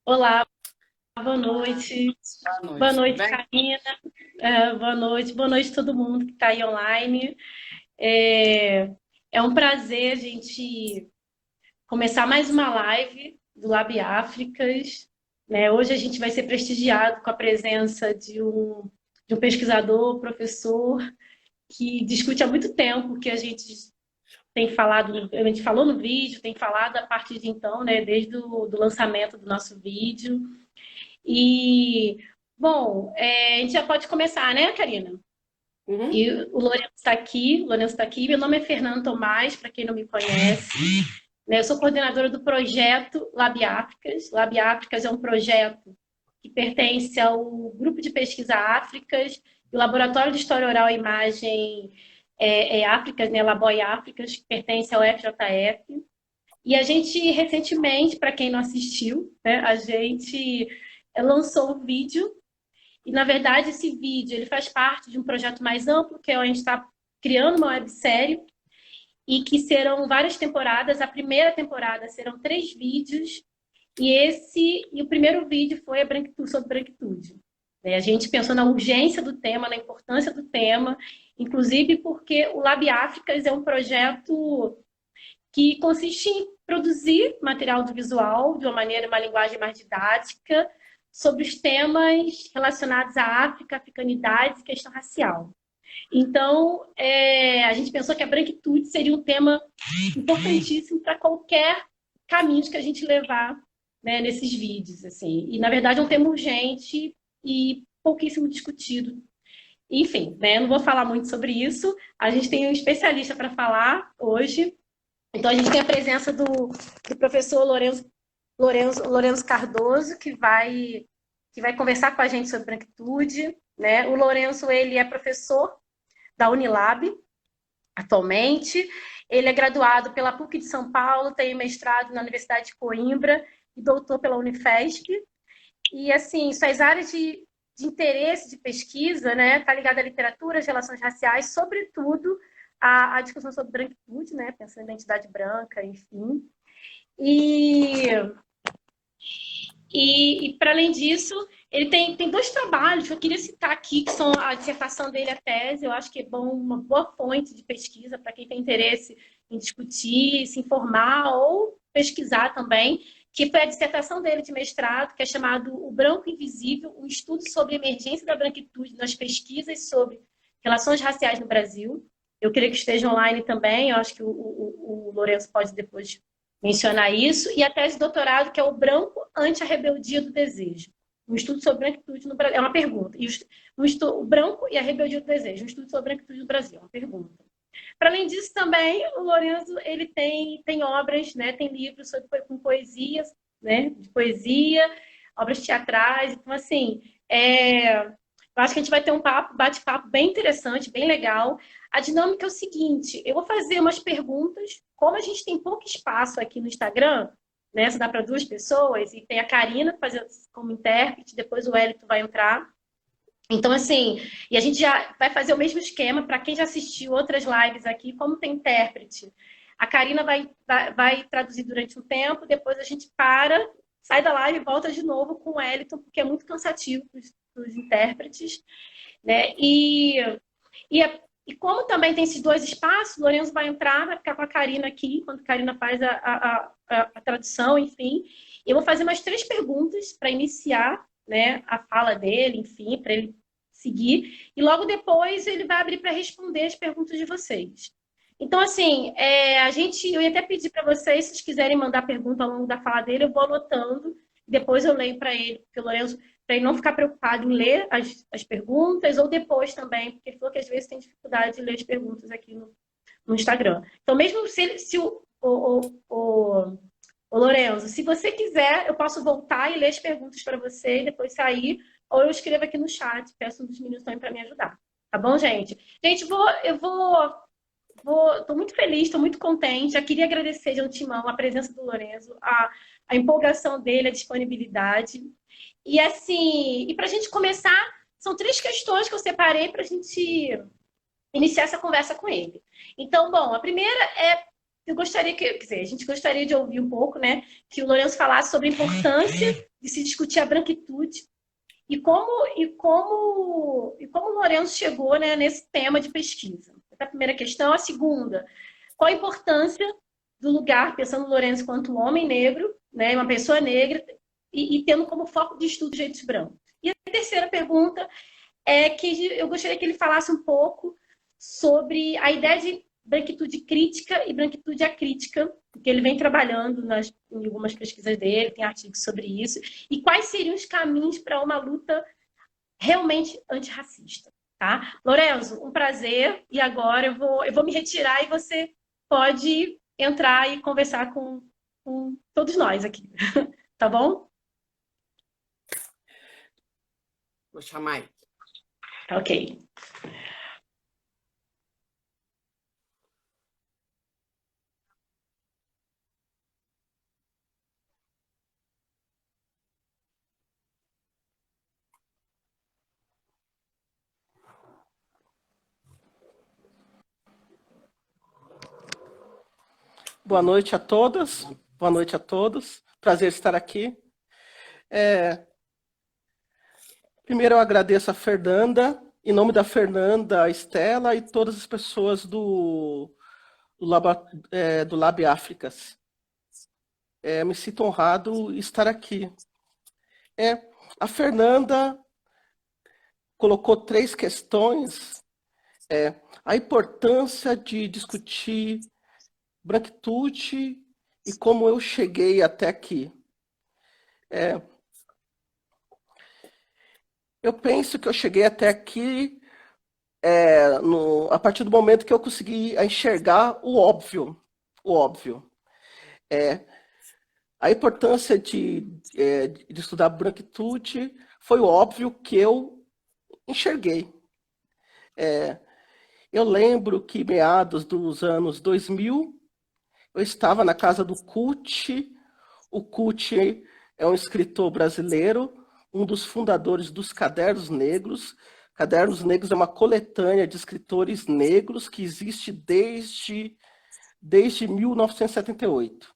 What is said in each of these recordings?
Olá, boa noite. Boa Boa noite, tudo noite, bem? Karina. Boa noite todo mundo que está aí online. É, é um prazer a gente começar mais uma live do Lab Áfricas, né? Hoje a gente vai ser prestigiado com a presença de um pesquisador, professor, que discute há muito tempo que a gente tem falado, a gente falou no vídeo, tem falado a partir de então, né? Desde do lançamento do nosso vídeo. E, bom, a gente já pode começar, né, Karina? Uhum. E o Lourenço está aqui, Meu nome é Fernando Tomás, para quem não me conhece. Né? Eu sou coordenadora do projeto Lab Áfricas. Lab Áfricas é um projeto que pertence ao Grupo de Pesquisa Áfricas, do Laboratório de História Oral e Imagem Áfricas, né, Laboi Áfricas, que pertence ao FJF. E a gente, recentemente, para quem não assistiu, né, a gente lançou um vídeo e, na verdade, esse vídeo ele faz parte de um projeto mais amplo, que é a gente está criando uma websérie e que serão várias temporadas. A primeira temporada serão 3 vídeos e o primeiro vídeo foi a branquitude, sobre branquitude. A gente pensou na urgência do tema, na importância do tema, inclusive porque o Lab Áfricas é um projeto que consiste em produzir material audiovisual de uma maneira, uma linguagem mais didática, sobre os temas relacionados à África, africanidade e questão racial. Então, a gente pensou que a branquitude seria um tema importantíssimo para qualquer caminho que a gente levar, né, nesses vídeos. Assim. E, na verdade, é um tema urgente e pouquíssimo discutido. Enfim, né, não vou falar muito sobre isso. A gente tem um especialista para falar hoje. Então, a gente tem a presença do professor Lourenço Cardoso, que vai conversar com a gente sobre branquitude. Né? O Lourenço ele é professor da Unilab, atualmente. Ele é graduado pela PUC de São Paulo, tem mestrado na Universidade de Coimbra e doutor pela Unifesp. E, assim, suas áreas de interesse, de pesquisa, né, tá ligada à literatura, às relações raciais, sobretudo a discussão sobre branquitude, né, pensando em identidade branca, enfim. E, para além disso, ele tem 2 trabalhos que eu queria citar aqui, que são a dissertação dele, a tese. Eu acho que é bom, uma boa fonte de pesquisa para quem tem interesse em discutir, se informar ou pesquisar também, que foi a dissertação dele de mestrado, que é chamado O Branco Invisível, um estudo sobre a emergência da branquitude nas pesquisas sobre relações raciais no Brasil. Eu queria que esteja online também, eu acho que o Lourenço pode depois mencionar isso, e a tese de doutorado, que é o branco ante a rebeldia do desejo. Um estudo sobre branquitude no Brasil. É uma pergunta. O branco e a rebeldia do desejo. Um estudo sobre branquitude no Brasil. É uma pergunta. Para além disso, também, o Lourenço ele tem obras, né, tem livros com poesias, né, de poesia, obras teatrais. Então, assim, eu acho que a gente vai ter um bate-papo bem interessante, bem legal. A dinâmica é o seguinte: eu vou fazer umas perguntas. Como a gente tem pouco espaço aqui no Instagram, né? Só dá para 2 pessoas, e tem a Karina fazendo como intérprete, depois o Hélito vai entrar. Então, assim, e a gente já vai fazer o mesmo esquema para quem já assistiu outras lives aqui, como tem intérprete. A Karina vai traduzir durante um tempo, depois a gente para, sai da live e volta de novo com o Wellington, porque é muito cansativo para os intérpretes. Né? E como também tem esses 2 espaços, o Lourenço vai entrar, vai ficar com a Karina aqui, quando a Karina faz a tradução, enfim. Eu vou fazer umas 3 perguntas para iniciar, né, a fala dele, enfim, para ele seguir. E logo depois ele vai abrir para responder as perguntas de vocês. Então, assim, eu ia até pedir para vocês, se vocês quiserem mandar pergunta ao longo da fala dele, eu vou anotando, depois eu leio para ele, porque o Lourenço, para ele não ficar preocupado em ler as perguntas, ou depois também, porque ele falou que às vezes tem dificuldade de ler as perguntas aqui no Instagram. Então, mesmo se o Lourenço, se você quiser, eu posso voltar e ler as perguntas para você e depois sair, ou eu escrevo aqui no chat, peço um dos meninos também para me ajudar. Tá bom, gente? Gente, estou muito feliz, estou muito contente. Já queria agradecer de antemão a presença do Lourenço, a empolgação dele, a disponibilidade. E assim, e para a gente começar, são 3 questões que eu separei para a gente iniciar essa conversa com ele. Então, bom, a primeira é eu gostaria que, quer dizer, a gente gostaria de ouvir um pouco, né, que o Lourenço falasse sobre a importância de se discutir a branquitude e como o Lourenço chegou, né, nesse tema de pesquisa. Essa é a primeira questão. A segunda, qual a importância do lugar, pensando no Lourenço quanto um homem negro, né, uma pessoa negra, e tendo como foco de estudo jeitos brancos. E a terceira pergunta é que eu gostaria que ele falasse um pouco sobre a ideia de branquitude crítica e branquitude acrítica, que ele vem trabalhando em algumas pesquisas dele, tem artigos sobre isso, e quais seriam os caminhos para uma luta realmente antirracista. Tá? Lourenço, um prazer, e agora eu vou me retirar e você pode entrar e conversar com todos nós aqui. Tá bom? Vou chamar ele. Ok. Boa noite a todas, boa noite a todos. Prazer estar aqui. Primeiro eu agradeço a Fernanda, em nome da Fernanda, a Estela e todas as pessoas do Lab Áfricas. Me sinto honrado estar aqui. A Fernanda colocou 3 questões. A importância de discutir branquitude e como eu cheguei até aqui. Eu penso que eu cheguei até aqui a partir do momento que eu consegui enxergar o óbvio. O óbvio. A importância de estudar branquitude foi o óbvio que eu enxerguei. Eu lembro que meados dos anos 2000, eu estava na casa do Kut. O Kut é um escritor brasileiro, um dos fundadores dos Cadernos Negros. Cadernos Negros é uma coletânea de escritores negros que existe desde 1978.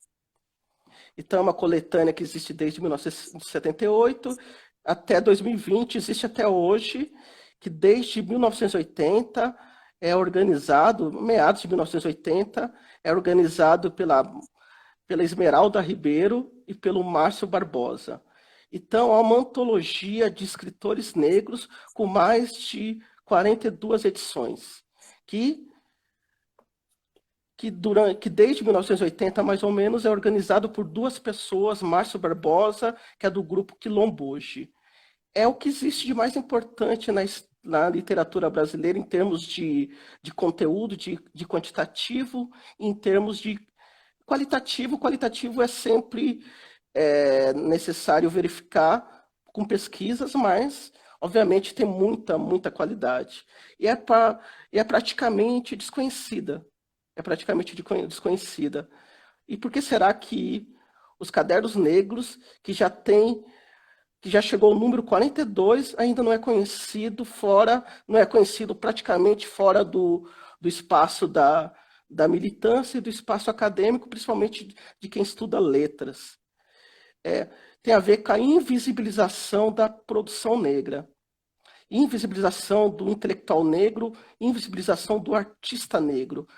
Então, é uma coletânea que existe desde 1978 até 2020, existe até hoje, que desde 1980 é organizado, meados de 1980, é organizado pela Esmeralda Ribeiro e pelo Márcio Barbosa. Então, há uma antologia de escritores negros com mais de 42 edições, que desde 1980, mais ou menos, é organizado por 2 pessoas, Márcio Barbosa, que é do grupo Quilomboje. É o que existe de mais importante na literatura brasileira em termos de conteúdo, de quantitativo, em termos de qualitativo. Qualitativo é sempre necessário verificar com pesquisas, mas, obviamente, tem muita qualidade. E é praticamente desconhecida. E por que será que os Cadernos Negros, que já chegou ao número 42, ainda não é conhecido praticamente fora do espaço da militância e do espaço acadêmico, principalmente de quem estuda letras? Tem a ver com a invisibilização da produção negra, invisibilização do intelectual negro, invisibilização do artista negro.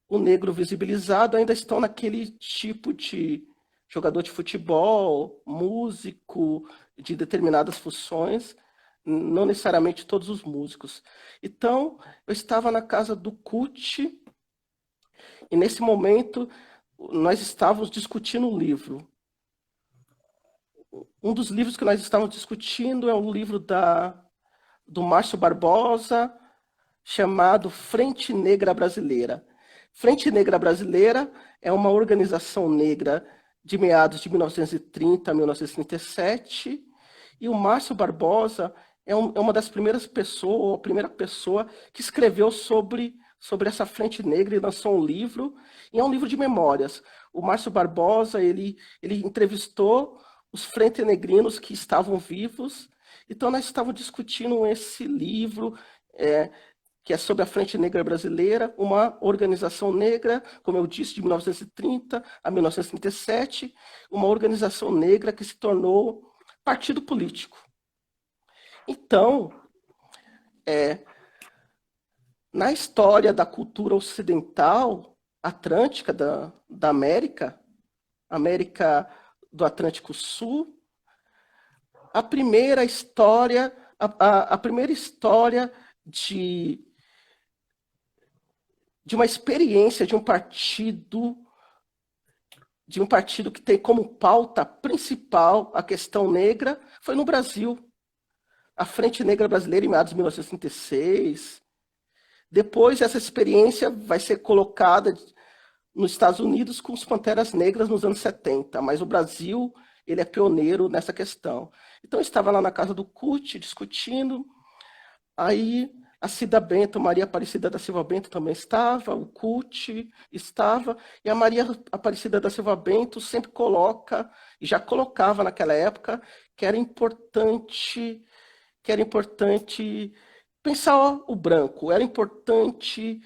O negro visibilizado ainda estão naquele tipo de jogador de futebol, músico, de determinadas funções, não necessariamente todos os músicos. Então, eu estava na casa do Kut, e nesse momento nós estávamos discutindo um livro. Um dos livros que nós estávamos discutindo é um livro do Márcio Barbosa, chamado Frente Negra Brasileira. Frente Negra Brasileira é uma organização negra de meados de 1930 a 1937, e o Márcio Barbosa é uma das primeiras pessoas, a primeira pessoa que escreveu sobre essa frente negra e lançou um livro, e é um livro de memórias. O Márcio Barbosa, ele entrevistou os frente-negrinos que estavam vivos. Então, nós estávamos discutindo esse livro, que é sobre a Frente Negra Brasileira, uma organização negra, como eu disse, de 1930 a 1937, uma organização negra que se tornou partido político. Então, na história da cultura ocidental, atlântica da América do Atlântico Sul, a primeira história de uma experiência de um partido que tem como pauta principal a questão negra foi no Brasil. A Frente Negra Brasileira, em meados de 1936. Depois, essa experiência vai ser colocada nos Estados Unidos com os Panteras Negras nos anos 70, mas o Brasil ele é pioneiro nessa questão. Então, eu estava lá na casa do CUT, discutindo, aí a Cida Bento, Maria Aparecida da Silva Bento também estava, o CUT estava, e a Maria Aparecida da Silva Bento sempre coloca, e já colocava naquela época, que era importante pensar o branco, era importante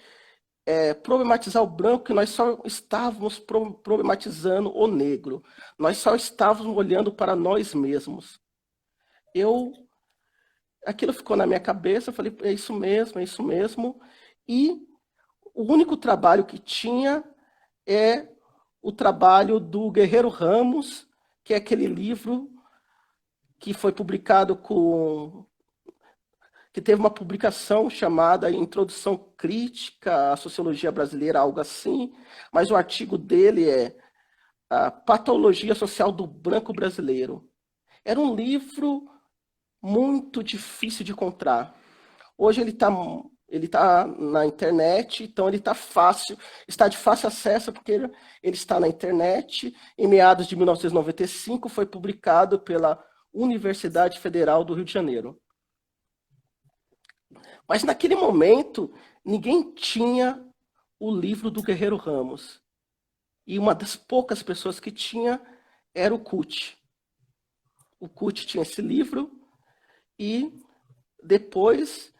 problematizar o branco, que nós só estávamos problematizando o negro, nós só estávamos olhando para nós mesmos. Aquilo ficou na minha cabeça, eu falei, é isso mesmo, e o único trabalho que tinha é o trabalho do Guerreiro Ramos, que é aquele livro que foi publicado que teve uma publicação chamada Introdução Crítica à Sociologia Brasileira, algo assim, mas o artigo dele é A Patologia Social do Branco Brasileiro. Era um livro muito difícil de encontrar. Hoje ele está na internet, então ele está de fácil acesso, porque ele está na internet. Em meados de 1995, foi publicado pela Universidade Federal do Rio de Janeiro. Mas naquele momento, ninguém tinha o livro do Guerreiro Ramos. E uma das poucas pessoas que tinha era o CUT. O CUT tinha esse livro e depois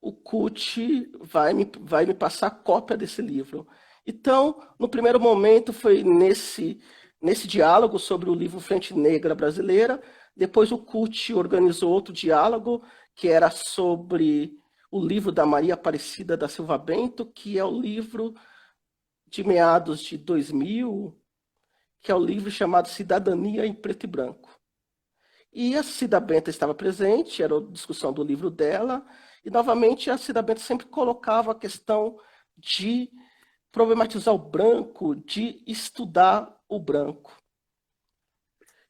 o CUT vai me passar cópia desse livro. Então, no primeiro momento, foi nesse diálogo sobre o livro Frente Negra Brasileira. Depois o CUT organizou outro diálogo, que era sobre o livro da Maria Aparecida da Silva Bento, que é o livro de meados de 2000, que é o livro chamado Cidadania em Preto e Branco. E a Cida Bento estava presente, era a discussão do livro dela, e novamente a Cida Bento sempre colocava a questão de problematizar o branco, de estudar o branco.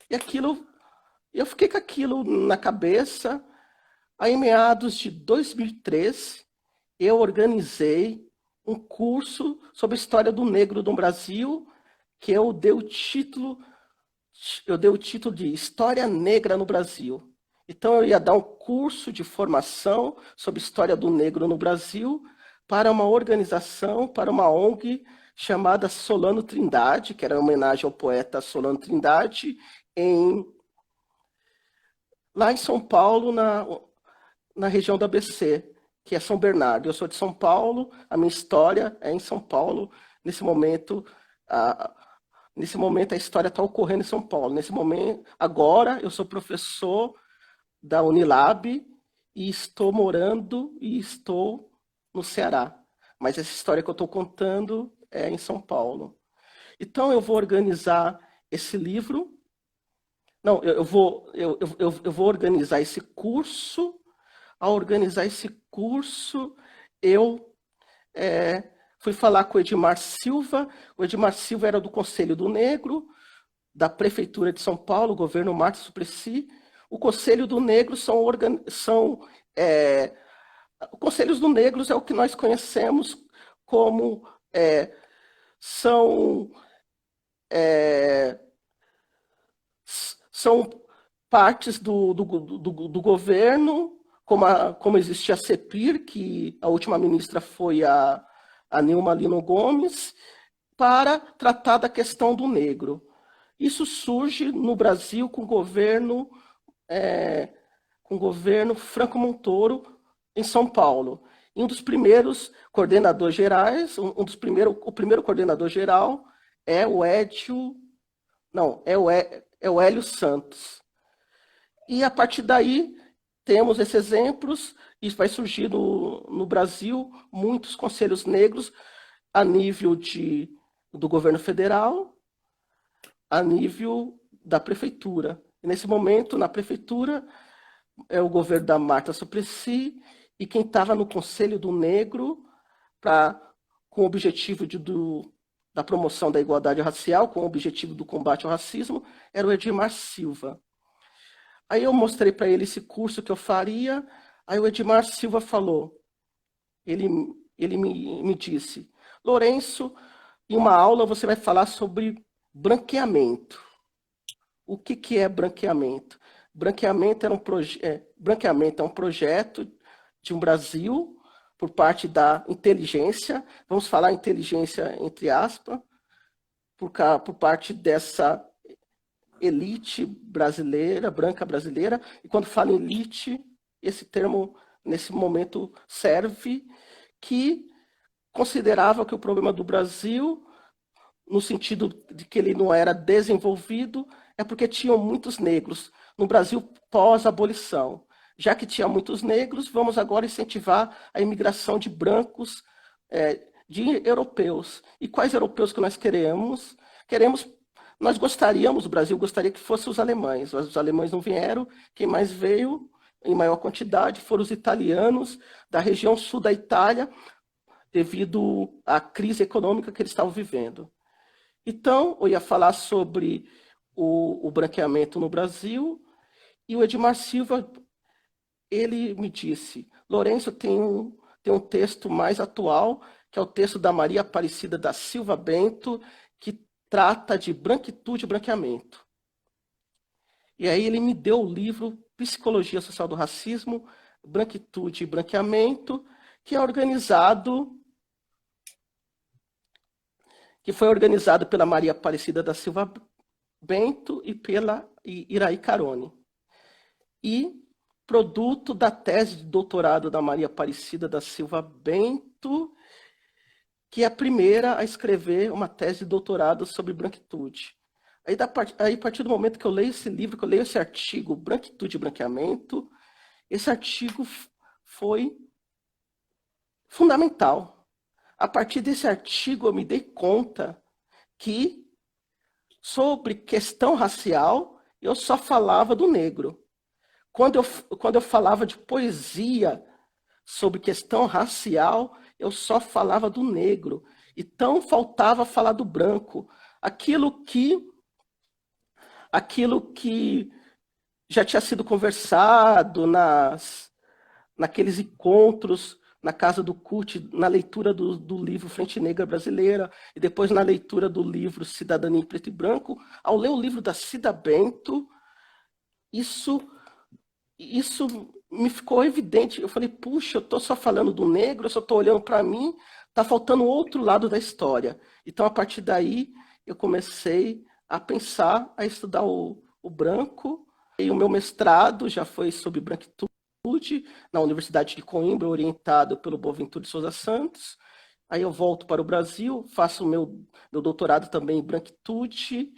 E eu fiquei com aquilo na cabeça. Aí, em meados de 2003, eu organizei um curso sobre a história do negro no Brasil, que eu dei o título de História Negra no Brasil. Então, eu ia dar um curso de formação sobre história do negro no Brasil para uma organização, para uma ONG chamada Solano Trindade, que era uma homenagem ao poeta Solano Trindade, lá em São Paulo, na região do ABC, que é São Bernardo. Eu sou de São Paulo, a minha história é em São Paulo. Nesse momento a história está ocorrendo em São Paulo. Nesse momento, agora, eu sou professor da Unilab e estou morando e estou no Ceará. Mas essa história que eu estou contando é em São Paulo. Então, eu vou organizar esse livro. Não, eu vou organizar esse curso. Ao organizar esse curso, eu fui falar com o Edmar Silva. O Edmar Silva era do Conselho do Negro, da Prefeitura de São Paulo, governo Marta Suplicy. O Conselho do Negro Conselhos do Negros é o que nós conhecemos como são partes do governo, como existia a CEPIR, que a última ministra foi a Nilma Lino Gomes, para tratar da questão do negro. Isso surge no Brasil com o governo Franco Montoro, em São Paulo. E um dos primeiros coordenadores gerais, o primeiro coordenador geral é o Hélio Santos. E a partir daí temos esses exemplos e vai surgir no Brasil muitos conselhos negros a nível do governo federal, a nível da prefeitura. E nesse momento, na prefeitura, é o governo da Marta Suplicy, e quem estava no Conselho do Negro, com o objetivo da promoção da igualdade racial, com o objetivo do combate ao racismo, era o Edmar Silva. Aí eu mostrei para ele esse curso que eu faria, aí o Edmar Silva falou, ele me disse, Lourenço, em uma aula você vai falar sobre branqueamento. O que é branqueamento? Branqueamento é um projeto de um Brasil por parte da inteligência, vamos falar inteligência entre aspas, por parte dessa elite brasileira, branca brasileira, e quando falo elite, esse termo, nesse momento, serve, que considerava que o problema do Brasil, no sentido de que ele não era desenvolvido, é porque tinham muitos negros no Brasil pós-abolição. Já que tinha muitos negros, vamos agora incentivar a imigração de brancos, de europeus. E quais europeus que nós queremos? Nós gostaríamos, o Brasil gostaria que fossem os alemães, mas os alemães não vieram. Quem mais veio, em maior quantidade, foram os italianos, da região sul da Itália, devido à crise econômica que eles estavam vivendo. Então, eu ia falar sobre o branqueamento no Brasil, e o Edmar Silva, ele me disse, Lourenço, tem um texto mais atual, que é o texto da Maria Aparecida da Silva Bento, que trata de branquitude e branqueamento. E aí ele me deu o livro Psicologia Social do Racismo, Branquitude e Branqueamento, que foi organizado pela Maria Aparecida da Silva Bento e pela Iraí Carone. E produto da tese de doutorado da Maria Aparecida da Silva Bento, que é a primeira a escrever uma tese de doutorado sobre branquitude. Aí, a partir do momento que eu leio esse livro, que eu leio esse artigo, Branquitude e Branqueamento, esse artigo foi fundamental. A partir desse artigo, eu me dei conta que, sobre questão racial, eu só falava do negro. Quando eu falava de poesia sobre questão racial, eu só falava do negro. Então, faltava falar do branco. Aquilo que já tinha sido conversado naqueles encontros na Casa do CUT, na leitura do livro Frente Negra Brasileira, e depois na leitura do livro Cidadania em Preto e Branco. Ao ler o livro da Cida Bento, isso me ficou evidente. Eu falei, puxa, eu estou só falando do negro, eu só estou olhando para mim, está faltando o outro lado da história. Então, a partir daí, eu comecei a pensar, a estudar o branco, e o meu mestrado já foi sobre branquitude, na Universidade de Coimbra, orientado pelo Boaventura de Souza Santos. Aí eu volto para o Brasil, faço o meu doutorado também em branquitude,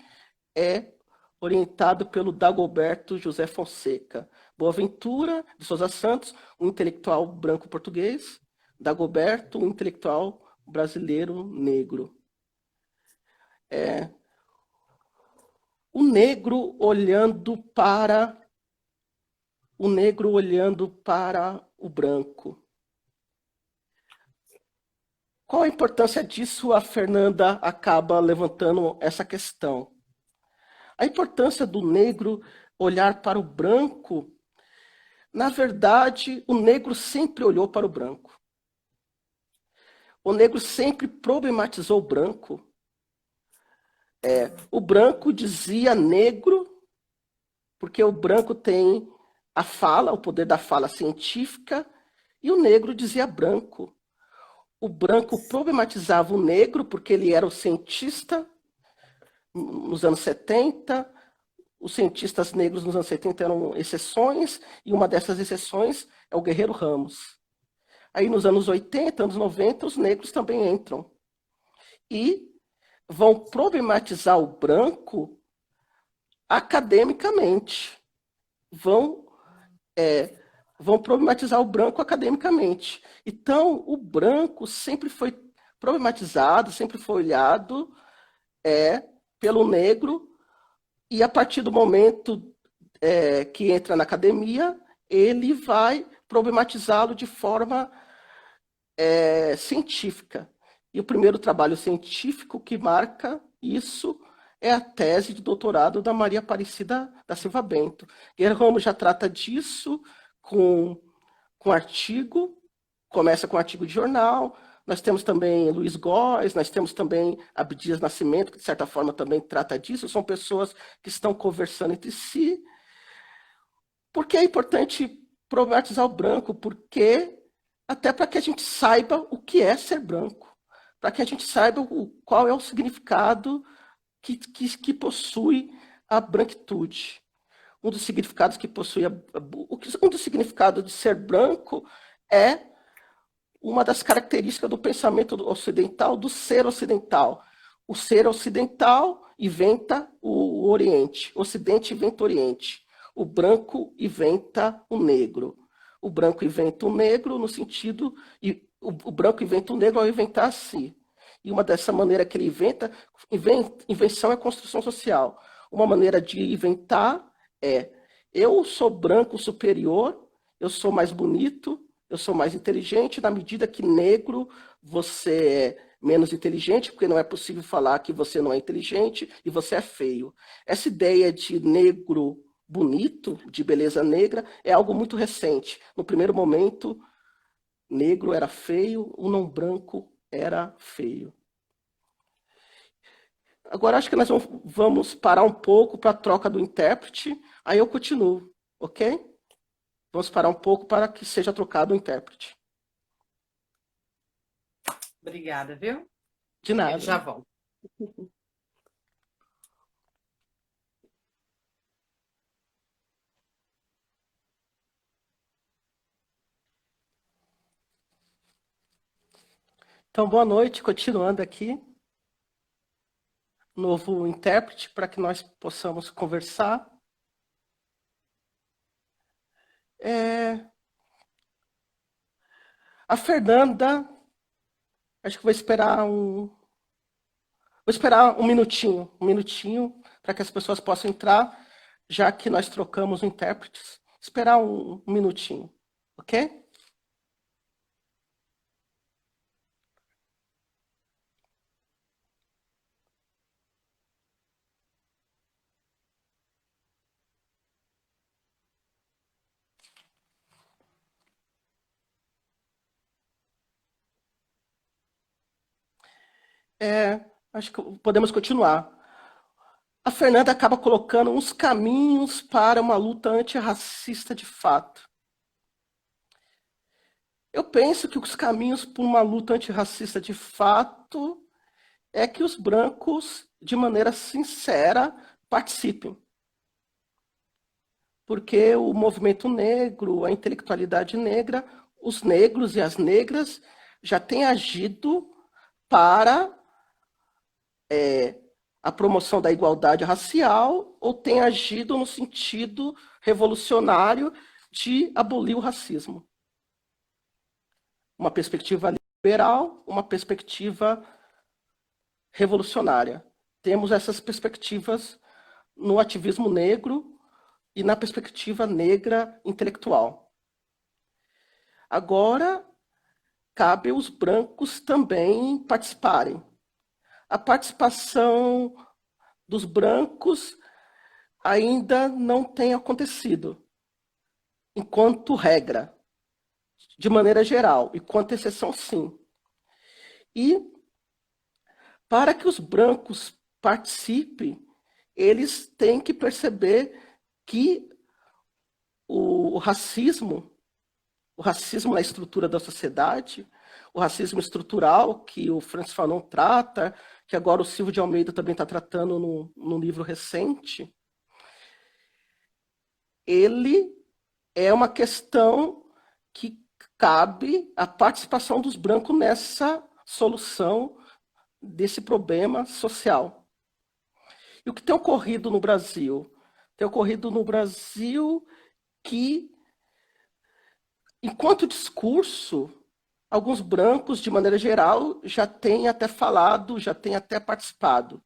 orientado pelo Dagoberto José Fonseca. Boaventura de Souza Santos, um intelectual branco português, Dagoberto, um intelectual brasileiro negro. O negro olhando para o branco. Qual a importância disso? A Fernanda acaba levantando essa questão. A importância do negro olhar para o branco, na verdade, o negro sempre olhou para o branco. O negro sempre problematizou o branco. O branco dizia negro, porque o branco tem a fala, o poder da fala científica, e o negro dizia branco. O branco problematizava o negro, porque ele era o cientista. Nos anos 70, os cientistas negros nos anos 70 eram exceções, e uma dessas exceções é o Guerreiro Ramos. Aí nos anos 80, anos 90, os negros também entram. E vão problematizar o branco academicamente. Vão problematizar o branco academicamente. Então, o branco sempre foi problematizado, sempre foi olhado pelo negro, e a partir do momento que entra na academia, ele vai problematizá-lo de forma científica. E o primeiro trabalho científico que marca isso é a tese de doutorado da Maria Aparecida da Silva Bento. Guerrero já trata disso com artigo, começa com artigo de jornal. Nós temos também Luiz Góes, nós temos também Abdias Nascimento, que de certa forma também trata disso. São pessoas que estão conversando entre si. Por que é importante problematizar o branco? Porque até para que a gente saiba o que é ser branco, para que a gente saiba qual é o significado que possui a branquitude. Um dos significados que possui um dos significados de ser branco é uma das características do pensamento ocidental, do ser ocidental. O ser ocidental inventa o Oriente, o Ocidente inventa o Oriente. O branco inventa o negro. O branco inventa o negro no sentido... O branco inventa o negro ao inventar a si. E uma dessa maneira que ele invenção é construção social. Uma maneira de inventar é: eu sou branco superior, eu sou mais bonito, eu sou mais inteligente, na medida que negro você é menos inteligente, porque não é possível falar que você não é inteligente e você é feio. Essa ideia de negro bonito, de beleza negra, é algo muito recente. No primeiro momento, negro era feio, o não branco era feio. Agora acho que nós vamos parar um pouco para a troca do intérprete, aí eu continuo, ok? Vamos parar um pouco para que seja trocado o intérprete. Obrigada, viu? De nada. Eu já volto. Então, boa noite, continuando aqui. Novo intérprete para que nós possamos conversar. A Fernanda, acho que vou esperar um minutinho para que as pessoas possam entrar, já que nós trocamos intérpretes. Esperar um minutinho, ok? Acho que podemos continuar. A Fernanda acaba colocando uns caminhos para uma luta antirracista de fato. Eu penso que os caminhos para uma luta antirracista de fato é que os brancos, de maneira sincera, participem. Porque o movimento negro, a intelectualidade negra, os negros e as negras já têm agido para a promoção da igualdade racial ou têm agido no sentido revolucionário de abolir o racismo. Uma perspectiva liberal, uma perspectiva revolucionária. Temos essas perspectivas no ativismo negro e na perspectiva negra intelectual. Agora, cabe aos brancos também participarem. A participação dos brancos ainda não tem acontecido, enquanto regra, de maneira geral, enquanto exceção, sim. E, para que os brancos participem, eles têm que perceber que o racismo na estrutura da sociedade, o racismo estrutural que o Francis Fanon trata, que agora o Silvio de Almeida também está tratando no livro recente, ele é uma questão que cabe a participação dos brancos nessa solução desse problema social. E o que tem ocorrido no Brasil? Tem ocorrido no Brasil que, enquanto discurso, alguns brancos, de maneira geral, já têm até falado, já têm até participado.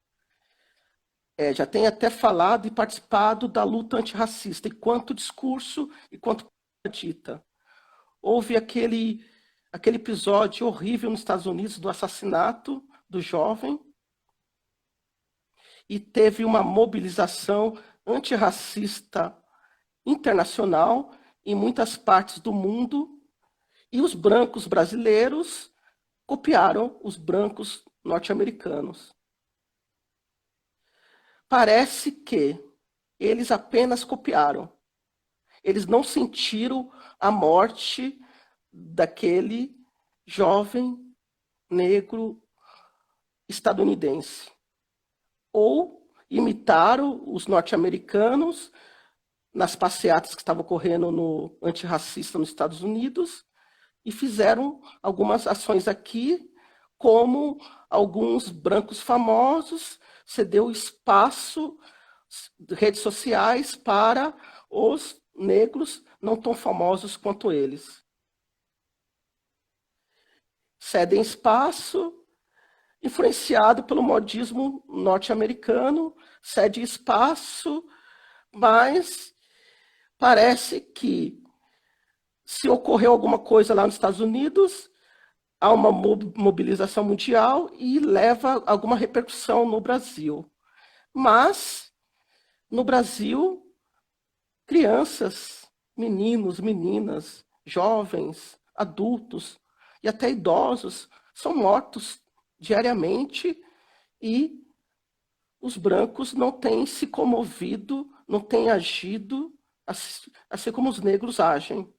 Já têm até falado e participado da luta antirracista, enquanto discurso, enquanto dita. Houve aquele episódio horrível nos Estados Unidos do assassinato do jovem, e teve uma mobilização antirracista internacional em muitas partes do mundo, e os brancos brasileiros copiaram os brancos norte-americanos. Parece que eles apenas copiaram. Eles não sentiram a morte daquele jovem negro estadunidense. Ou imitaram os norte-americanos nas passeatas que estavam ocorrendo no antirracista nos Estados Unidos e fizeram algumas ações aqui, como alguns brancos famosos cedeu espaço, redes sociais, para os negros não tão famosos quanto eles. Cedem espaço, influenciado pelo modismo norte-americano, cede espaço, mas parece que, se ocorreu alguma coisa lá nos Estados Unidos, há uma mobilização mundial e leva alguma repercussão no Brasil. Mas, no Brasil, crianças, meninos, meninas, jovens, adultos e até idosos são mortos diariamente, e os brancos não têm se comovido, não têm agido assim como os negros agem.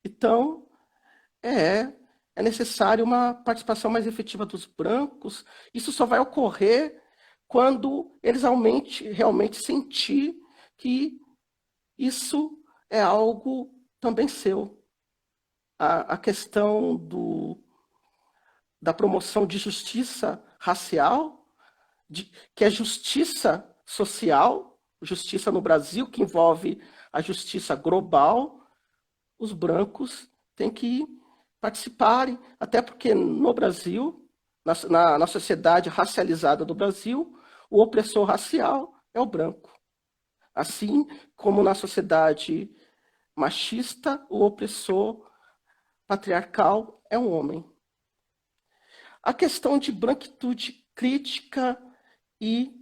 Então, é necessário uma participação mais efetiva dos brancos. Isso só vai ocorrer quando eles realmente sentir que isso é algo também seu. A questão da promoção de justiça racial, que é justiça social, justiça no Brasil, que envolve a justiça global, os brancos têm que participarem, até porque no Brasil, na sociedade racializada do Brasil, o opressor racial é o branco. Assim como na sociedade machista, o opressor patriarcal é um homem. A questão de branquitude crítica e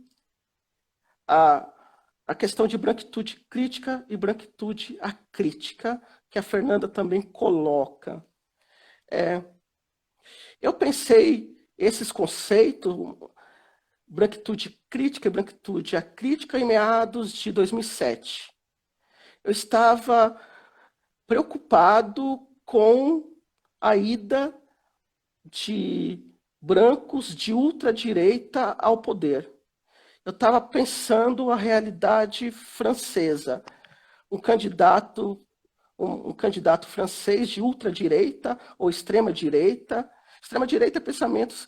a questão de branquitude crítica e branquitude acrítica, que a Fernanda também coloca. Eu pensei esses conceitos, branquitude crítica e branquitude acrítica, em meados de 2007. Eu estava preocupado com a ida de brancos de ultradireita ao poder. Eu estava pensando a realidade francesa. Um candidato francês de ultradireita ou extrema-direita. Extrema-direita é pensamentos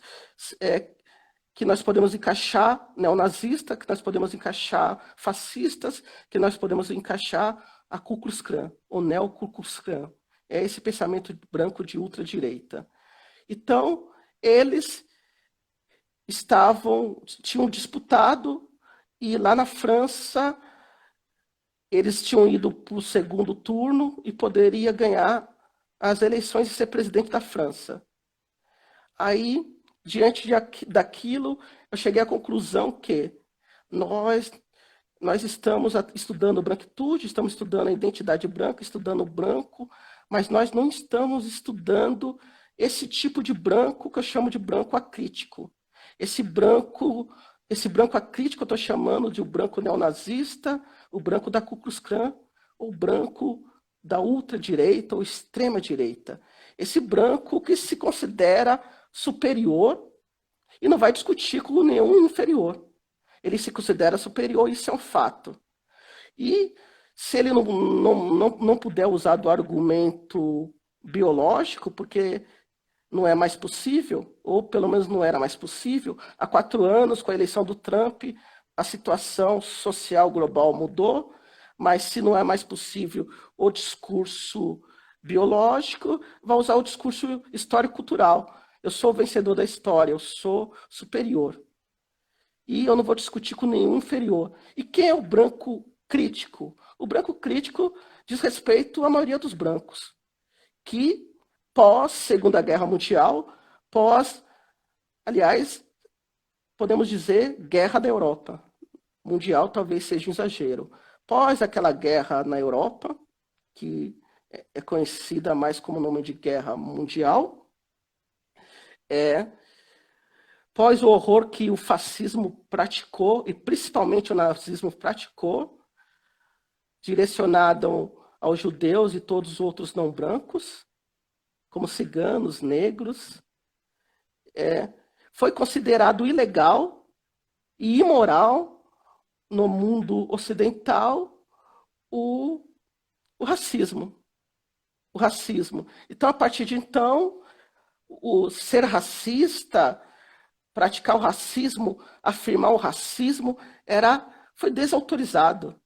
que nós podemos encaixar neonazista, que nós podemos encaixar fascistas, que nós podemos encaixar a Ku Klux Klan, ou neo-Ku Klux Klan. É esse pensamento branco de ultradireita. Então, eles tinham disputado, e lá na França eles tinham ido para o segundo turno e poderia ganhar as eleições e ser presidente da França. Aí, diante daquilo, eu cheguei à conclusão que nós estamos estudando branquitude, estamos estudando a identidade branca, estudando o branco, mas nós não estamos estudando esse tipo de branco que eu chamo de branco acrítico. Esse branco acrítico eu estou chamando de o branco neonazista, o branco da Ku Klux Klan, o branco da ultradireita ou extrema-direita. Esse branco que se considera superior e não vai discutir com nenhum inferior. Ele se considera superior, isso é um fato. E se ele não puder usar do argumento biológico, porque não é mais possível, ou pelo menos não era mais possível. Há 4 anos, com a eleição do Trump, a situação social global mudou, mas se não é mais possível o discurso biológico, vai usar o discurso histórico-cultural. Eu sou o vencedor da história, eu sou superior. E eu não vou discutir com nenhum inferior. E quem é o branco crítico? O branco crítico diz respeito à maioria dos brancos, que pós Segunda Guerra Mundial, aliás, podemos dizer guerra da Europa. Mundial talvez seja um exagero. Pós aquela guerra na Europa, que é conhecida mais como nome de guerra mundial, pós o horror que o fascismo praticou, e principalmente o nazismo praticou, direcionado aos judeus e todos os outros não brancos, como ciganos, negros, foi considerado ilegal e imoral no mundo ocidental o racismo. O racismo. Então, a partir de então, o ser racista, praticar o racismo, afirmar o racismo, foi desautorizado.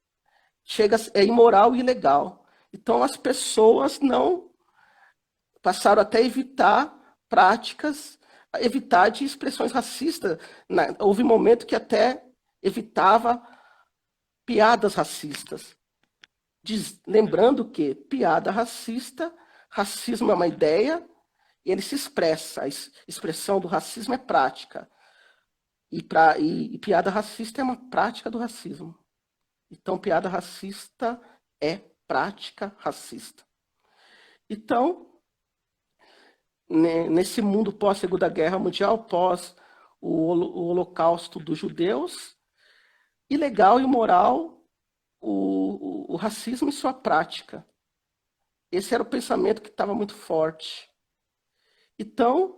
É imoral e ilegal. Então, as pessoas não passaram até a evitar práticas, evitar de expressões racistas. Houve um momento que até evitava piadas racistas. Lembrando que piada racista, racismo é uma ideia, e ele se expressa. A expressão do racismo é prática. E piada racista é uma prática do racismo. Então, piada racista é prática racista. Então, nesse mundo pós-Segunda Guerra Mundial, pós o Holocausto dos judeus, ilegal e imoral o racismo e sua prática. Esse era o pensamento que estava muito forte. Então,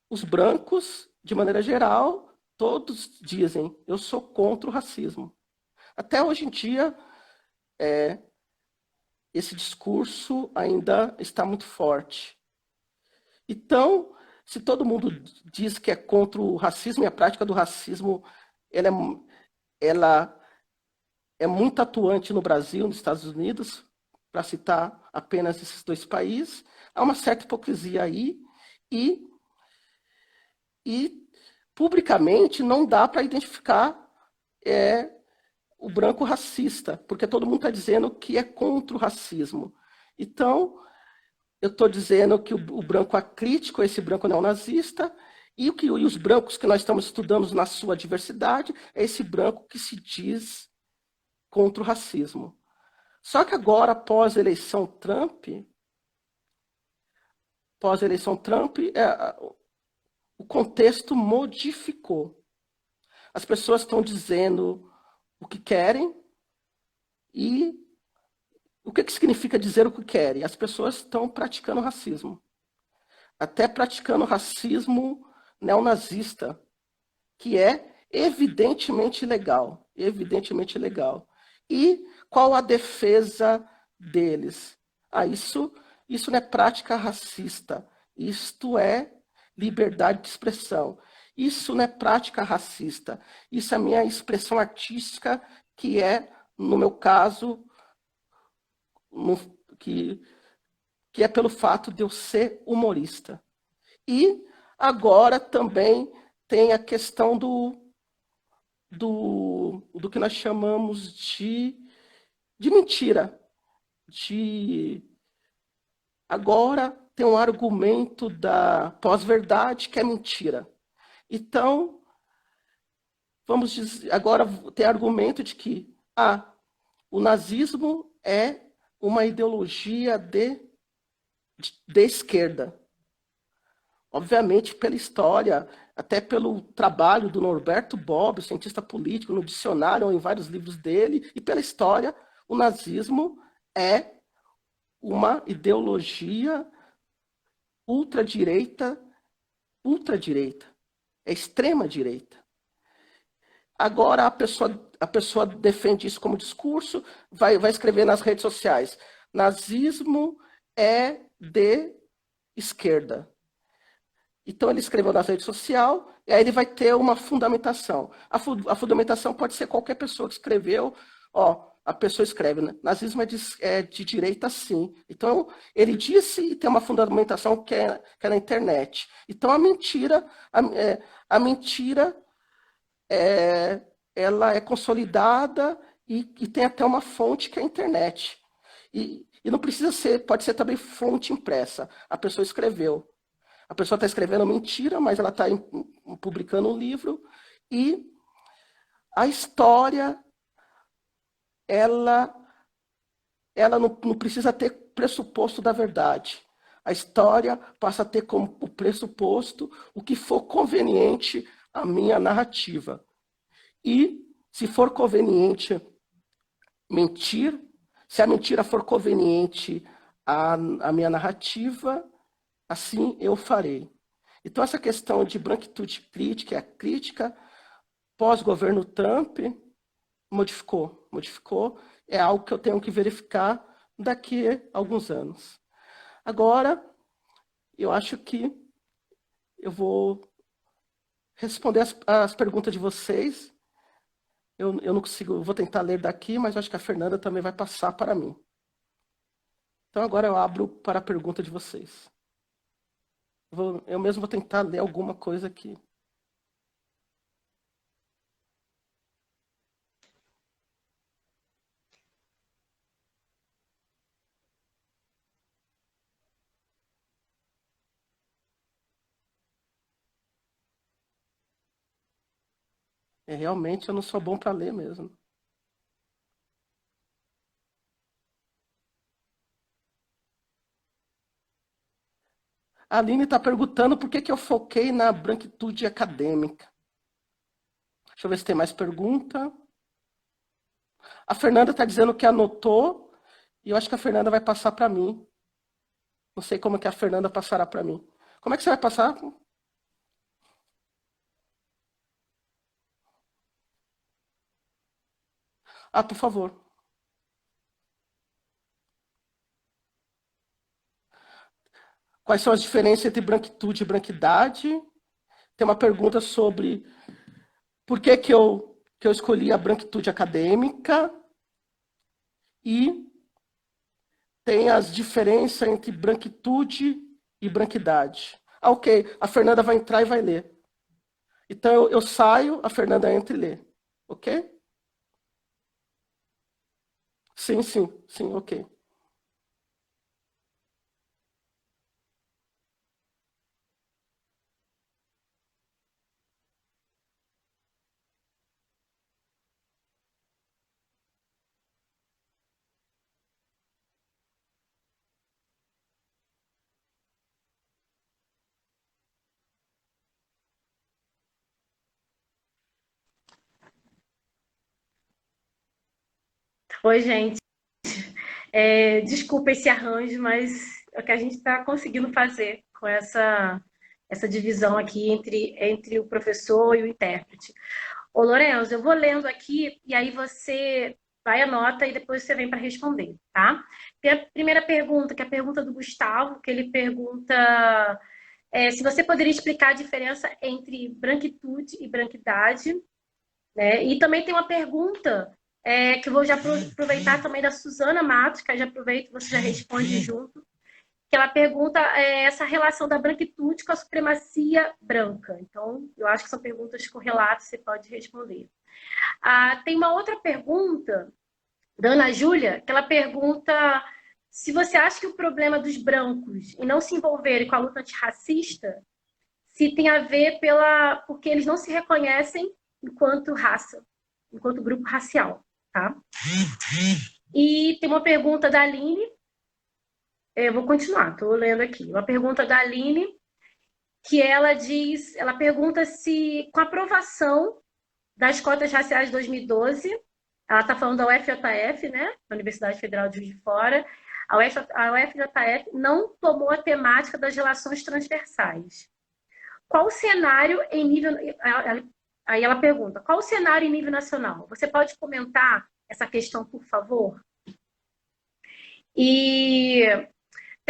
os brancos, de maneira geral, todos dizem, eu sou contra o racismo. Até hoje em dia, esse discurso ainda está muito forte. Então, se todo mundo diz que é contra o racismo, e a prática do racismo ela é muito atuante no Brasil, nos Estados Unidos, para citar apenas esses 2 países, há uma certa hipocrisia aí, e publicamente não dá para identificar o branco racista, porque todo mundo está dizendo que é contra o racismo. Então, eu estou dizendo que o branco acrítico é esse branco neonazista, e os brancos que nós estamos estudando na sua diversidade é esse branco que se diz contra o racismo. Só que agora, após a eleição Trump, o contexto modificou. As pessoas estão dizendo o que querem, e o que significa dizer o que querem? As pessoas estão praticando racismo. Até praticando racismo neonazista, que é evidentemente ilegal. Evidentemente ilegal. E qual a defesa deles? Isso não é prática racista. Isto é liberdade de expressão. Isso não é prática racista. Isso é a minha expressão artística, que é, no meu caso, que é pelo fato de eu ser humorista. E agora também tem a questão do que nós chamamos de mentira. Agora tem um argumento da pós-verdade que é mentira. Então, vamos dizer, agora tem argumento de que o nazismo é uma ideologia de esquerda. Obviamente, pela história, até pelo trabalho do Norberto Bobbio, cientista político, no dicionário, ou em vários livros dele, e pela história, o nazismo é uma ideologia ultradireita, é extrema-direita. Agora a pessoa defende isso como discurso, vai escrever nas redes sociais. Nazismo é de esquerda. Então, ele escreveu na rede social, e aí ele vai ter uma fundamentação. A fundamentação pode ser qualquer pessoa que escreveu, ó, a pessoa escreve, né? Nazismo é de direita, sim. Então, ele disse e tem uma fundamentação que é na internet. Então, a mentira ela é consolidada e tem até uma fonte que é a internet. E não precisa ser, pode ser também fonte impressa. A pessoa escreveu. A pessoa está escrevendo mentira, mas ela está publicando um livro. E a história, ela não precisa ter pressuposto da verdade. A história passa a ter como pressuposto o que for conveniente à minha narrativa. E, se for conveniente mentir, se a mentira for conveniente à minha narrativa, assim eu farei. Então, essa questão de branquitude crítica, a crítica pós-governo Trump, modificou, é algo que eu tenho que verificar daqui a alguns anos. Agora, eu acho que eu vou responder as perguntas de vocês. Eu não consigo, eu vou tentar ler daqui, mas acho que a Fernanda também vai passar para mim. Então, agora eu abro para a pergunta de vocês. Eu mesmo vou tentar ler alguma coisa aqui. Realmente eu não sou bom para ler mesmo. A Aline está perguntando por que eu foquei na branquitude acadêmica. Deixa eu ver se tem mais pergunta. A Fernanda está dizendo que anotou, e eu acho que a Fernanda vai passar para mim. Não sei como é que a Fernanda passará para mim. Como é que você vai passar? Ah, por favor. Quais são as diferenças entre branquitude e branquidade? Tem uma pergunta sobre por que eu escolhi a branquitude acadêmica. E tem as diferenças entre branquitude e branquidade. Ah, ok. A Fernanda vai entrar e vai ler. Então, eu saio, a Fernanda entra e lê. Ok? Sim, ok. Oi, gente. Desculpa esse arranjo, mas é o que a gente está conseguindo fazer com essa divisão aqui entre o professor e o intérprete. Ô, Lorenzo, eu vou lendo aqui e aí você vai, anota e depois você vem para responder, tá? Tem a primeira pergunta, que é a pergunta do Gustavo, que ele pergunta se você poderia explicar a diferença entre branquitude e branquidade, né? E também tem uma pergunta que eu vou já aproveitar também da Suzana Matos, que eu já aproveito e você já responde junto, que ela pergunta essa relação da branquitude com a supremacia branca. Então, eu acho que são perguntas correlatas, você pode responder. Tem uma outra pergunta da Ana Júlia, que ela pergunta se você acha que o problema dos brancos em não se envolverem com a luta antirracista se tem a ver porque eles não se reconhecem enquanto raça, enquanto grupo racial, tá? E tem uma pergunta da Aline, eu vou continuar, estou lendo aqui. Uma pergunta da Aline, que ela pergunta se, com a aprovação das cotas raciais de 2012, ela está falando da UFJF, né, da Universidade Federal de Juiz de Fora, a UFJF não tomou a temática das relações transversais. Qual o cenário em nível... Aí ela pergunta, qual o cenário em nível nacional? Você pode comentar essa questão, por favor? E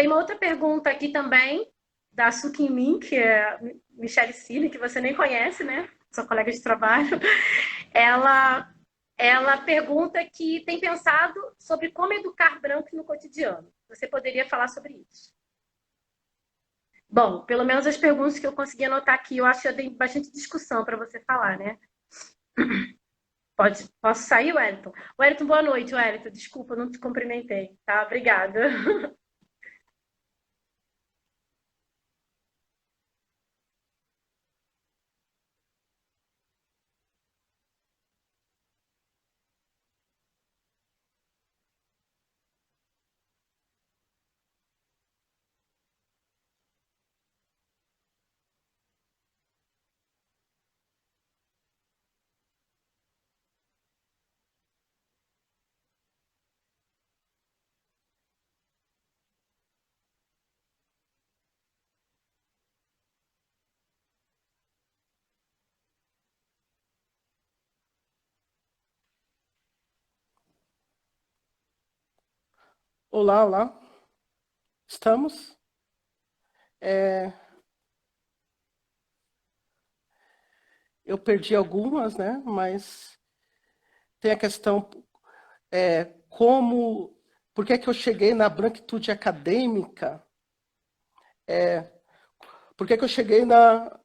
Tem uma outra pergunta aqui também, da Suki Min, que é Michelle Cine, que você nem conhece, né? Sua colega de trabalho. Ela, ela pergunta que tem pensado sobre como educar brancos no cotidiano. Você poderia falar sobre isso? Bom, pelo menos as perguntas que eu consegui anotar aqui, eu acho que tem bastante discussão para você falar, né? Posso sair, Wellington? Wellington, boa noite, Wellington. Desculpa, não te cumprimentei, tá? Obrigada. Olá, olá. Estamos? É, eu perdi algumas, né? Mas tem a questão como, por que é que eu cheguei na branquitude acadêmica? Por que é que eu cheguei na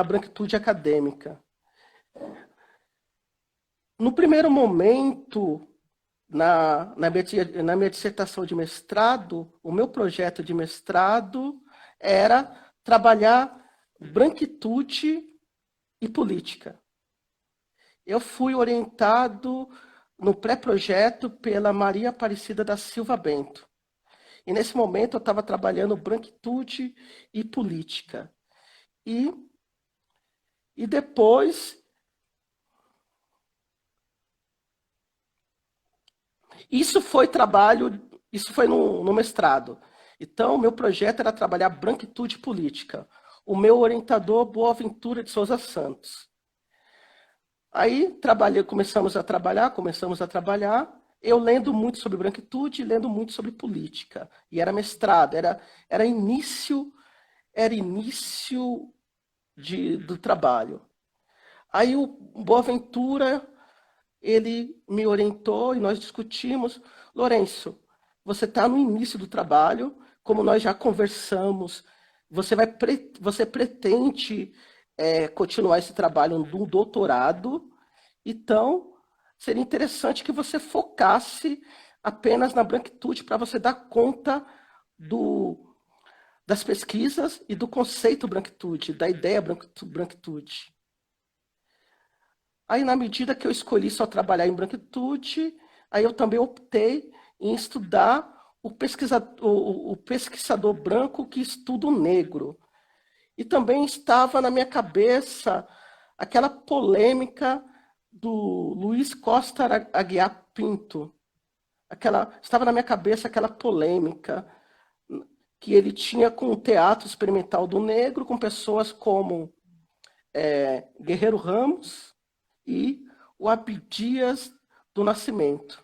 branquitude acadêmica? No primeiro momento, na minha dissertação de mestrado, o meu projeto de mestrado era trabalhar branquitude e política. Eu fui orientado no pré-projeto pela Maria Aparecida da Silva Bento. E nesse momento eu estava trabalhando branquitude e política. E depois, isso foi no mestrado. Então, meu projeto era trabalhar branquitude política. O meu orientador, Boaventura de Souza Santos. Aí começamos a trabalhar, eu lendo muito sobre branquitude, lendo muito sobre política. E era mestrado, era início do trabalho. Aí o Boaventura, ele me orientou e nós discutimos. Lourenço, você está no início do trabalho, como nós já conversamos, você pretende continuar esse trabalho no doutorado, então seria interessante que você focasse apenas na branquitude para você dar conta das pesquisas e do conceito branquitude, da ideia branquitude. Aí, na medida que eu escolhi só trabalhar em branquitude, aí eu também optei em estudar o pesquisador branco que estuda o negro. E também estava na minha cabeça aquela polêmica do Luiz Costa Aguiar Pinto. Estava na minha cabeça aquela polêmica que ele tinha com o teatro experimental do negro, com pessoas como Guerreiro Ramos e o Abdias do Nascimento.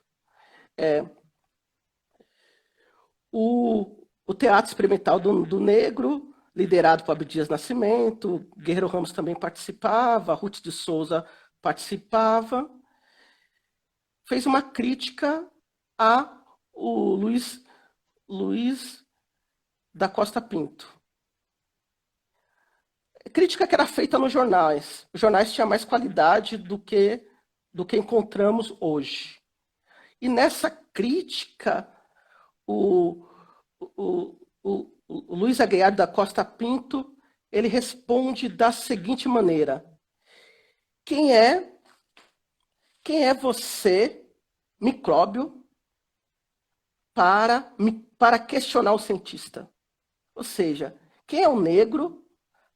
O teatro experimental do negro, liderado por Abdias Nascimento, Guerreiro Ramos também participava, Ruth de Souza participava, fez uma crítica o Luiz da Costa Pinto. Crítica que era feita nos jornais. Os jornais tinham mais qualidade do que encontramos hoje. E nessa crítica, o Luiz Aguiar da Costa Pinto, ele responde da seguinte maneira: quem é você, micróbio, para questionar o cientista? Ou seja, quem é o negro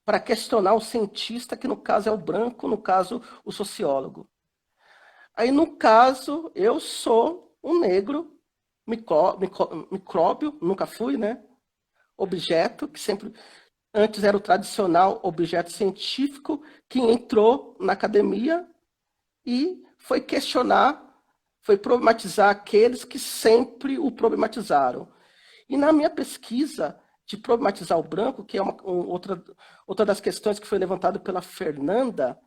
para questionar o cientista, que no caso é o branco, no caso o sociólogo? Aí, no caso, eu sou um negro, micróbio, nunca fui, né? Objeto, que sempre antes era o tradicional objeto científico, que entrou na academia e foi questionar, foi problematizar aqueles que sempre o problematizaram. E na minha pesquisa de problematizar o branco, que é outra das questões que foi levantada pela Fernanda,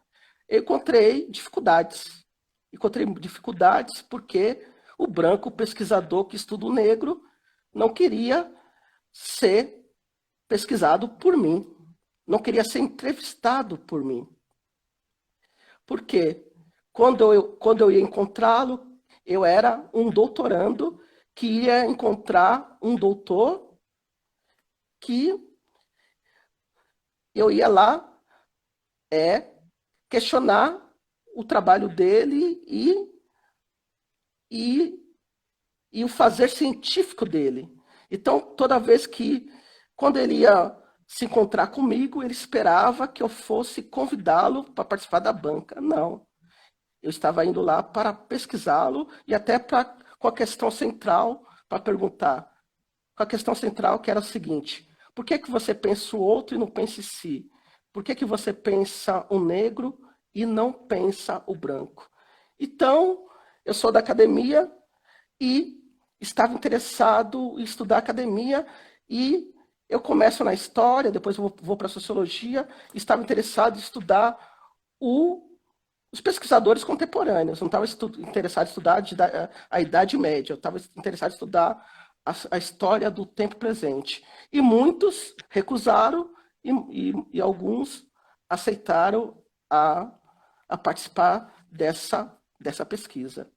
eu encontrei dificuldades. Encontrei dificuldades porque o branco, o pesquisador que estuda o negro, não queria ser pesquisado por mim, não queria ser entrevistado por mim. Porque quando eu ia encontrá-lo, eu era um doutorando que ia encontrar um doutor que eu ia lá questionar o trabalho dele e o fazer científico dele. Então, toda vez quando ele ia se encontrar comigo, ele esperava que eu fosse convidá-lo para participar da banca. Não. Eu estava indo lá para pesquisá-lo e até com a questão central, para perguntar. Com a questão central que era o seguinte: por que você pensa o outro e não pensa em si? Por que você pensa o negro e não pensa o branco? Então, eu sou da academia e estava interessado em estudar academia e eu começo na história, depois eu vou para a sociologia, estava interessado em estudar os pesquisadores contemporâneos, não estava interessado em estudar a Idade Média, eu estava interessado em estudar a história do tempo presente. E muitos recusaram e alguns aceitaram a participar dessa pesquisa.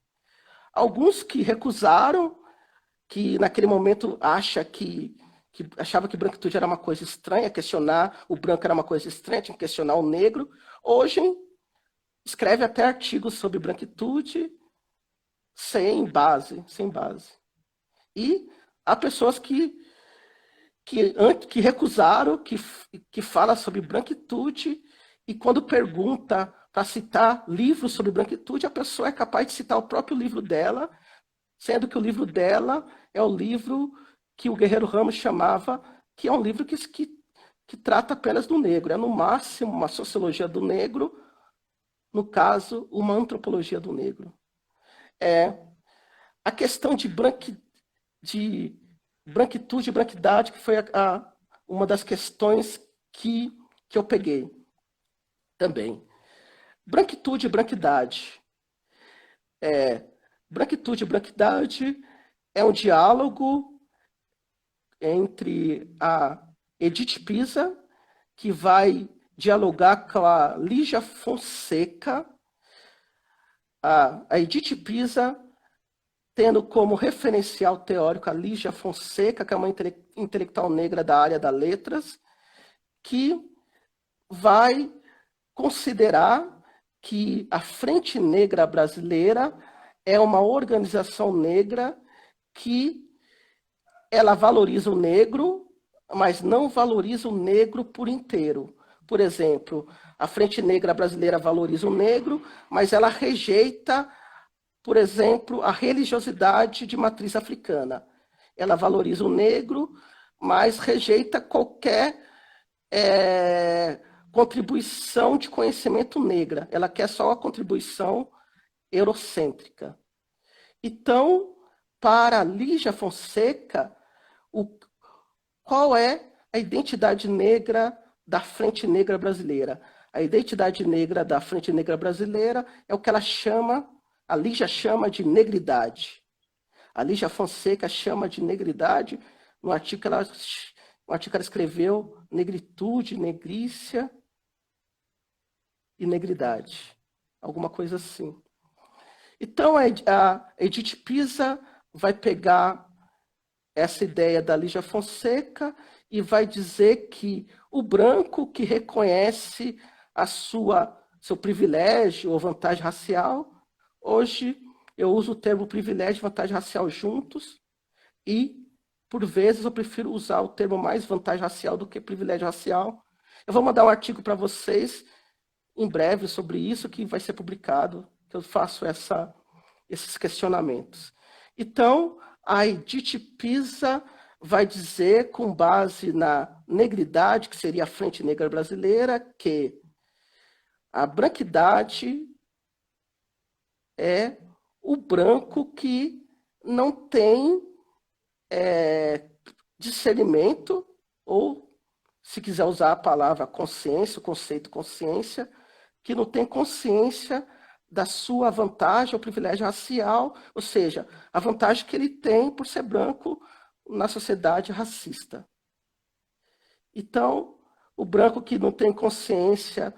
Alguns que recusaram, que naquele momento achava que branquitude era uma coisa estranha, questionar o branco era uma coisa estranha, tinha que questionar o negro, hoje escreve até artigos sobre branquitude sem base. E há pessoas que recusaram, que falam sobre branquitude, e quando pergunta para citar livros sobre branquitude, a pessoa é capaz de citar o próprio livro dela, sendo que o livro dela é o livro que o Guerreiro Ramos chamava, que é um livro que trata apenas do negro. É, no máximo, uma sociologia do negro, no caso, uma antropologia do negro. A questão de branquitude e branquidade, que foi uma das questões que eu peguei também. Branquitude e branquidade. Branquitude e branquidade é um diálogo entre a Edith Pisa, que vai dialogar com a Lígia Fonseca. A Edith Pisa tendo como referencial teórico a Lígia Fonseca, que é uma intelectual negra da área das letras, que vai considerar que a Frente Negra Brasileira é uma organização negra que ela valoriza o negro, mas não valoriza o negro por inteiro. Por exemplo, a Frente Negra Brasileira valoriza o negro, mas ela rejeita, por exemplo, a religiosidade de matriz africana. Ela valoriza o negro, mas rejeita qualquer contribuição de conhecimento negra. Ela quer só a contribuição eurocêntrica. Então, para Lígia Fonseca, qual é a identidade negra da Frente Negra Brasileira? A identidade negra da Frente Negra Brasileira é o que a Lígia chama de negridade. A Lígia Fonseca chama de negridade, no artigo que ela escreveu, negritude, negrícia e negridade. Alguma coisa assim. Então, a Edith Pisa vai pegar essa ideia da Lígia Fonseca e vai dizer que o branco que reconhece seu privilégio ou vantagem racial, hoje eu uso o termo privilégio e vantagem racial juntos, e por vezes eu prefiro usar o termo mais vantagem racial do que privilégio racial. Eu vou mandar um artigo para vocês em breve sobre isso, que vai ser publicado, que eu faço esses questionamentos. Então, a Edith Pisa vai dizer, com base na negridade, que seria a Frente Negra Brasileira, que a branquidade é o branco que não tem discernimento, ou, se quiser usar a palavra consciência, o conceito consciência, que não tem consciência da sua vantagem ou privilégio racial, ou seja, a vantagem que ele tem por ser branco na sociedade racista. Então, o branco que não tem consciência,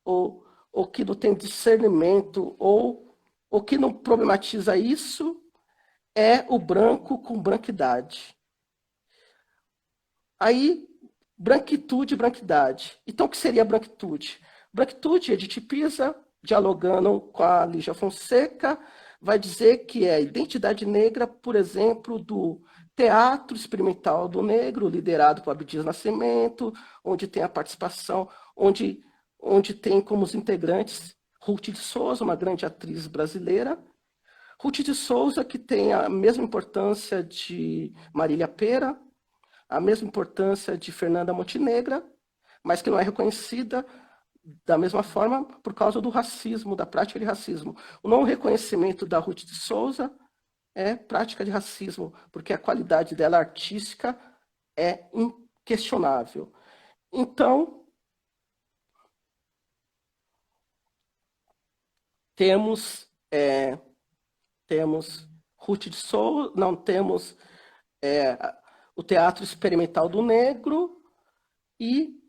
ou que não tem discernimento, ou que não problematiza isso, é o branco com branquidade. Aí, branquitude e branquidade. Então, o que seria branquitude? Branquitude, Edith Pisa, dialogando com a Lígia Fonseca, vai dizer que é a identidade negra, por exemplo, do Teatro Experimental do Negro, liderado por Abdias Nascimento, onde tem a participação, onde tem como os integrantes Ruth de Souza, uma grande atriz brasileira, Ruth de Souza, que tem a mesma importância de Marília Pêra, a mesma importância de Fernanda Montenegro, mas que não é reconhecida da mesma forma por causa do racismo, da prática de racismo. O não reconhecimento da Ruth de Souza é prática de racismo, porque a qualidade dela artística é inquestionável. Então, temos Ruth de Souza, não temos o Teatro Experimental do Negro e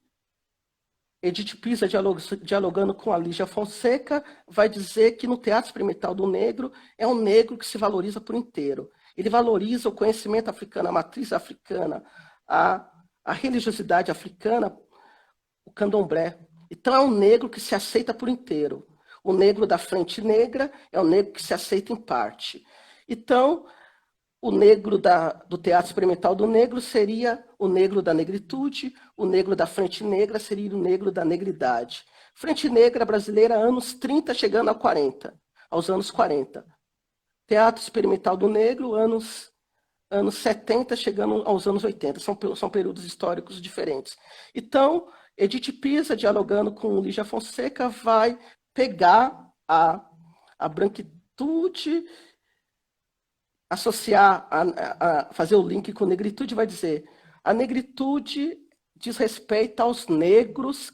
Edith Pisa, dialogando com a Lígia Fonseca, vai dizer que no Teatro Experimental do Negro é um negro que se valoriza por inteiro. Ele valoriza o conhecimento africano, a matriz africana, a religiosidade africana, o candomblé. Então é um negro que se aceita por inteiro. O negro da frente negra é um negro que se aceita em parte. Então, o negro do Teatro Experimental do Negro seria o negro da negritude, o negro da frente negra seria o negro da negridade. Frente negra brasileira, anos 30, chegando aos anos 40. Teatro Experimental do Negro, anos 70, chegando aos anos 80. São períodos históricos diferentes. Então, Edith Pisa, dialogando com Lígia Fonseca, vai pegar a branquitude, associar, fazer o link com negritude, vai dizer: a negritude diz respeito aos negros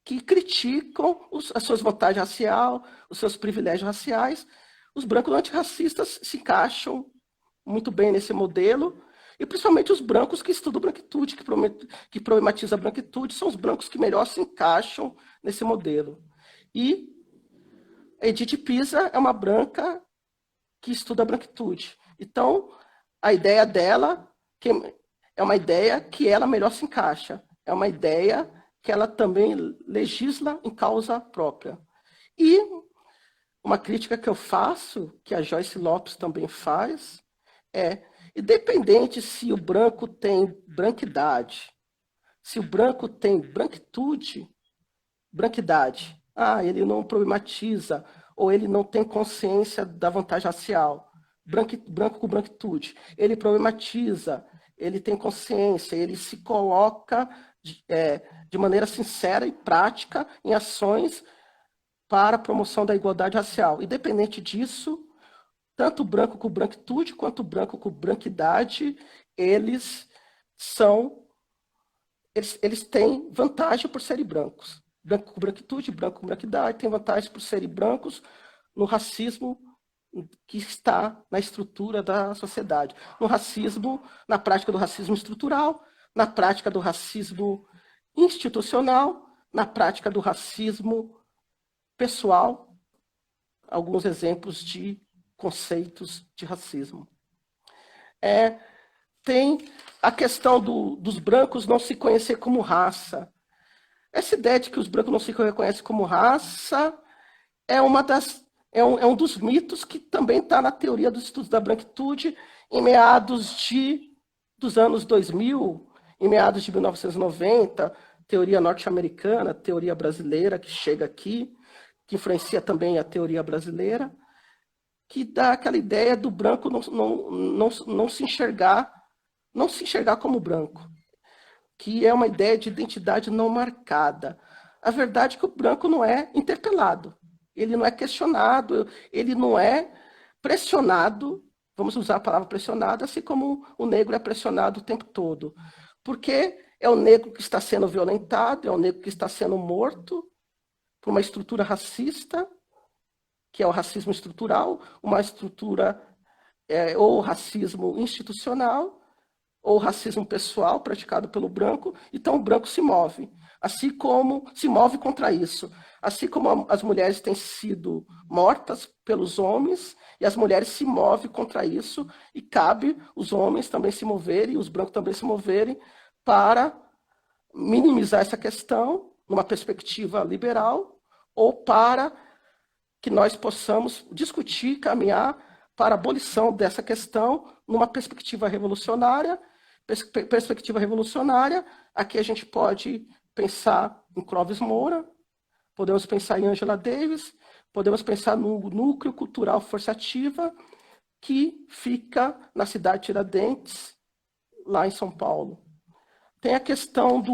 que criticam as suas vantagens raciais, os seus privilégios raciais. Os brancos antirracistas se encaixam muito bem nesse modelo, e principalmente os brancos que estudam branquitude, que problematizam a branquitude, são os brancos que melhor se encaixam nesse modelo. E Edith Pisa é uma branca que estuda a branquitude. Então, a ideia dela é uma ideia que ela melhor se encaixa. É uma ideia que ela também legisla em causa própria. E uma crítica que eu faço, que a Joyce Lopes também faz, é: independente se o branco tem branquidade, se o branco tem branquitude, branquidade, ele não problematiza, ou ele não tem consciência da vantagem racial, branco com branquitude, ele problematiza, ele tem consciência, ele se coloca de maneira sincera e prática em ações para a promoção da igualdade racial. Independente disso, tanto o branco com branquitude quanto o branco com branquidade, eles têm vantagem por serem brancos. Branco com branquitude, branco com branquidade, têm vantagem por serem brancos no racismo que está na estrutura da sociedade. No racismo, na prática do racismo estrutural, na prática do racismo institucional, na prática do racismo pessoal. Alguns exemplos de conceitos de racismo. Tem a questão dos brancos não se conhecer como raça. Essa ideia de que os brancos não se reconhecem como raça é um dos mitos que também está na teoria dos estudos da branquitude em meados dos anos 2000, em meados de 1990, teoria norte-americana, teoria brasileira que chega aqui, que influencia também a teoria brasileira, que dá aquela ideia do branco não se enxergar como branco, que é uma ideia de identidade não marcada. A verdade é que o branco não é interpelado, ele não é questionado, ele não é pressionado vamos usar a palavra pressionado, assim como o negro é pressionado o tempo todo. Porque é o negro que está sendo violentado, é o negro que está sendo morto por uma estrutura racista, que é o racismo estrutural, uma estrutura ou racismo institucional, ou racismo pessoal praticado pelo branco, então o branco se move, assim como se move contra isso. Assim como as mulheres têm sido mortas pelos homens, e as mulheres se movem contra isso, e cabe os homens também se moverem, e os brancos também se moverem, para minimizar essa questão, numa perspectiva liberal, ou para que nós possamos discutir, caminhar para a abolição dessa questão numa perspectiva revolucionária. Perspectiva revolucionária, aqui a gente pode pensar em Clóvis Moura, podemos pensar em Angela Davis, podemos pensar no núcleo cultural Força Ativa, que fica na cidade de Tiradentes, lá em São Paulo. Tem a questão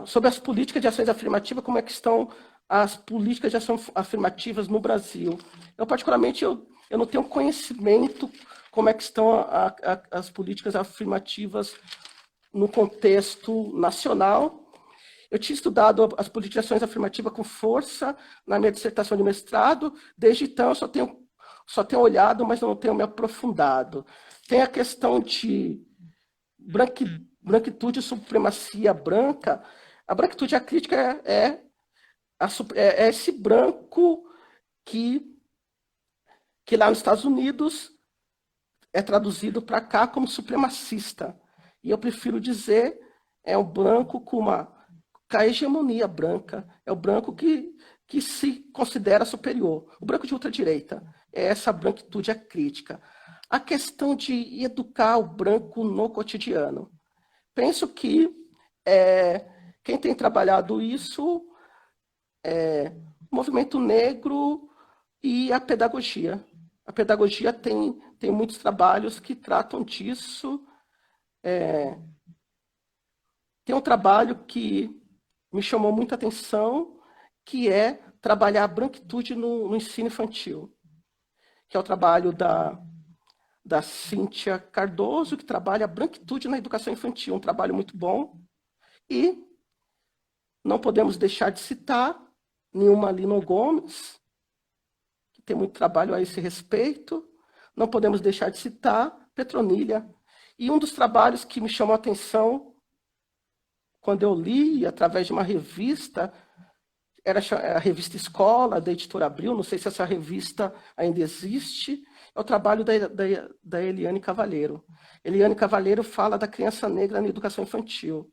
sobre as políticas de ações afirmativas, como é que estão as políticas de ação afirmativas no Brasil. Eu, particularmente, eu não tenho conhecimento como é que estão as políticas afirmativas no contexto nacional. Eu tinha estudado as políticas de ações afirmativas com força na minha dissertação de mestrado. Desde então, eu só tenho olhado, mas não tenho me aprofundado. Tem a questão de branquitude e supremacia branca. A branquitude acrítica é esse branco que lá nos Estados Unidos é traduzido para cá como supremacista. E eu prefiro dizer, é um branco com a hegemonia branca, é o branco que se considera superior. O branco de ultradireita é essa branquitude acrítica. A questão de educar o branco no cotidiano. Penso que quem tem trabalhado isso é o movimento negro e a pedagogia. A pedagogia tem muitos trabalhos que tratam disso. Tem um trabalho que me chamou muita atenção, que é trabalhar a branquitude no ensino infantil, que é o trabalho da Cíntia Cardoso, que trabalha a branquitude na educação infantil, um trabalho muito bom. E não podemos deixar de citar Nilma Lino Gomes, que tem muito trabalho a esse respeito. Não podemos deixar de citar Petronilha. E um dos trabalhos que me chamou a atenção, quando eu li, através de uma revista, era a revista Escola, da Editora Abril, não sei se essa revista ainda existe, é o trabalho da Eliane Cavalheiro. Eliane Cavalheiro fala da criança negra na educação infantil.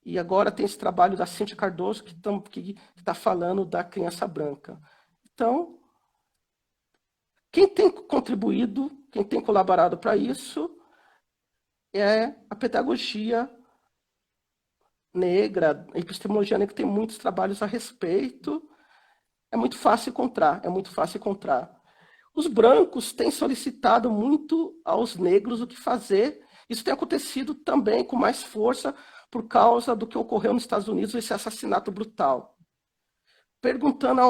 E agora tem esse trabalho da Cíntia Cardoso, que está falando da criança branca. Então, quem tem contribuído, quem tem colaborado para isso, é a pedagogia negra, a epistemologia negra tem muitos trabalhos a respeito. É muito fácil encontrar. Os brancos têm solicitado muito aos negros o que fazer. Isso tem acontecido também com mais força por causa do que ocorreu nos Estados Unidos, esse assassinato brutal. Perguntando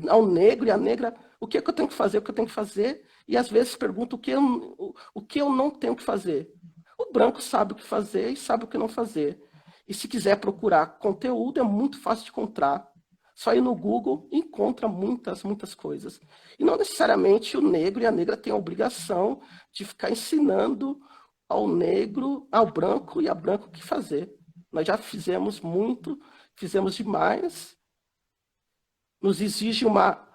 ao negro e à negra o que é que eu tenho que fazer, e às vezes pergunto o que eu não tenho que fazer. O branco sabe o que fazer e sabe o que não fazer. E se quiser procurar conteúdo, é muito fácil de encontrar. Só ir no Google e encontra muitas coisas. E não necessariamente o negro e a negra têm a obrigação de ficar ensinando ao negro, ao branco e a branco o que fazer. Nós já fizemos muito, fizemos demais. Nos exige uma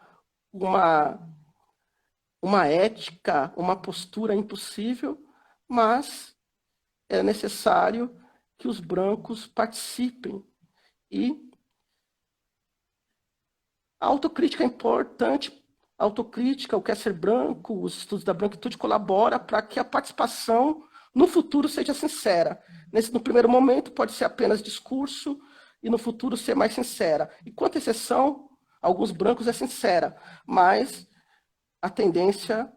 ética, uma postura impossível, mas é necessário que os brancos participem. E a autocrítica é importante. A autocrítica, o que é ser branco, os estudos da branquitude colabora para que a participação no futuro seja sincera. No primeiro momento pode ser apenas discurso e no futuro ser mais sincera. E quanto à exceção, alguns brancos é sincera, mas a tendência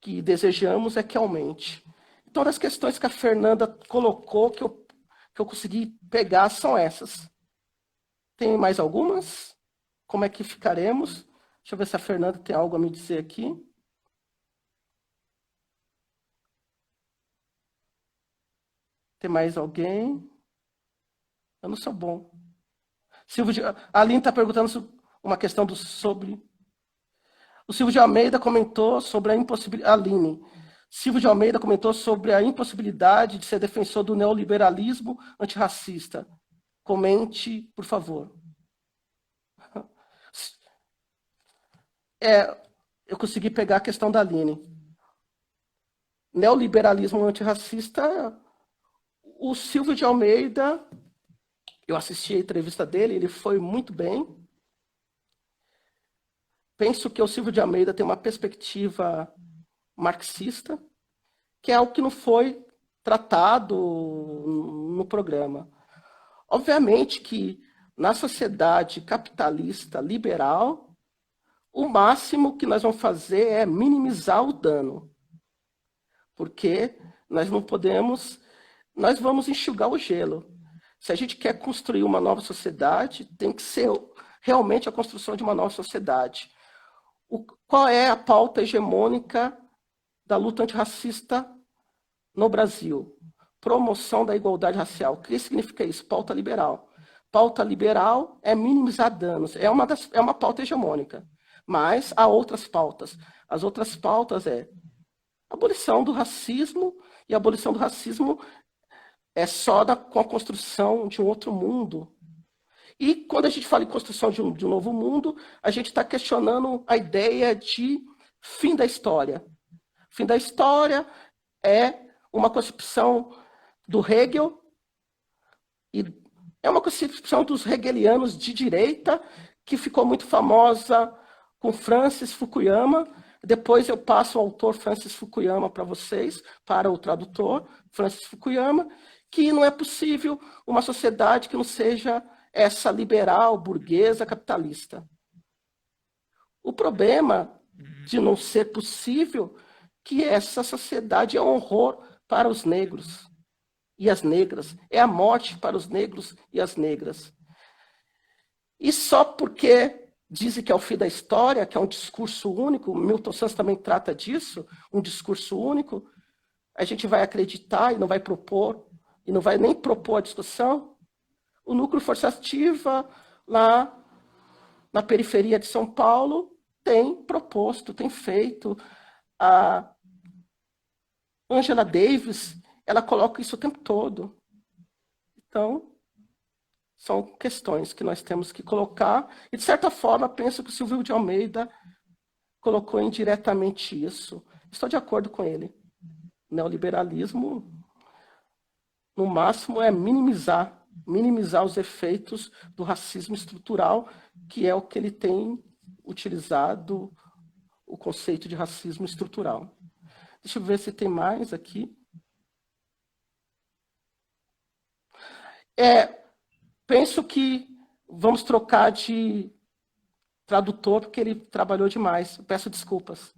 que desejamos é que aumente. Então, as questões que a Fernanda colocou, que eu consegui pegar, são essas. Tem mais algumas? Como é que ficaremos? Deixa eu ver se a Fernanda tem algo a me dizer aqui. Tem mais alguém? Eu não sou bom. A Aline está perguntando uma questão sobre... O Silvio de Almeida comentou sobre a impossibilidade... Aline. Silvio de Almeida comentou sobre a impossibilidade de ser defensor do neoliberalismo antirracista. Comente, por favor. Eu consegui pegar a questão da Aline. Neoliberalismo antirracista, o Silvio de Almeida, eu assisti a entrevista dele, ele foi muito bem. Penso que o Silvio de Almeida tem uma perspectiva marxista, que é algo que não foi tratado no programa. Obviamente que na sociedade capitalista liberal, o máximo que nós vamos fazer é minimizar o dano. Porque nós não podemos, nós vamos enxugar o gelo. Se a gente quer construir uma nova sociedade, tem que ser realmente a construção de uma nova sociedade. Qual é a pauta hegemônica da luta antirracista no Brasil? Promoção da igualdade racial. O que significa isso? Pauta liberal. Pauta liberal é minimizar danos. É uma pauta hegemônica. Mas há outras pautas. As outras pautas é abolição do racismo, e a abolição do racismo é só com a construção de um outro mundo. E quando a gente fala em construção de um novo mundo, a gente está questionando a ideia de fim da história. Fim da história é uma concepção do Hegel, e é uma concepção dos hegelianos de direita, que ficou muito famosa com Francis Fukuyama. Depois eu passo o autor Francis Fukuyama para vocês, para o tradutor Francis Fukuyama, que não é possível uma sociedade que não seja essa liberal, burguesa, capitalista. O problema de não ser possível é que essa sociedade é um horror para os negros e as negras. É a morte para os negros e as negras. E só porque dizem que é o fim da história, que é um discurso único, Milton Santos também trata disso, um discurso único, a gente vai acreditar e não vai propor, e não vai nem propor a discussão. O núcleo Força Ativa, lá na periferia de São Paulo, tem proposto, tem feito. A Angela Davis, ela coloca isso o tempo todo. Então, são questões que nós temos que colocar, e de certa forma, penso que o Silvio de Almeida colocou indiretamente isso. Estou de acordo com ele. O neoliberalismo, no máximo, é minimizar os efeitos do racismo estrutural, que é o que ele tem utilizado, o conceito de racismo estrutural. Deixa eu ver se tem mais aqui. Penso que vamos trocar de tradutor, porque ele trabalhou demais. Peço desculpas.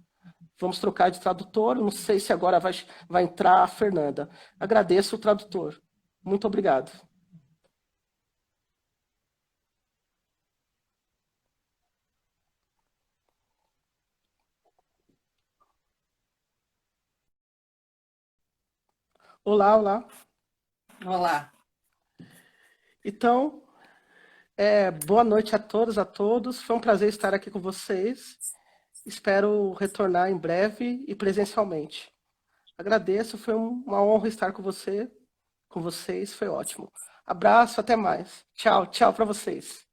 Vamos trocar de tradutor. Não sei se agora vai entrar a Fernanda. Agradeço o tradutor. Muito obrigado. Olá, olá. Olá. Então, boa noite a todas, a todos. Foi um prazer estar aqui com vocês. Espero retornar em breve e presencialmente. Agradeço, foi uma honra estar com vocês, foi ótimo. Abraço, até mais. Tchau, tchau para vocês.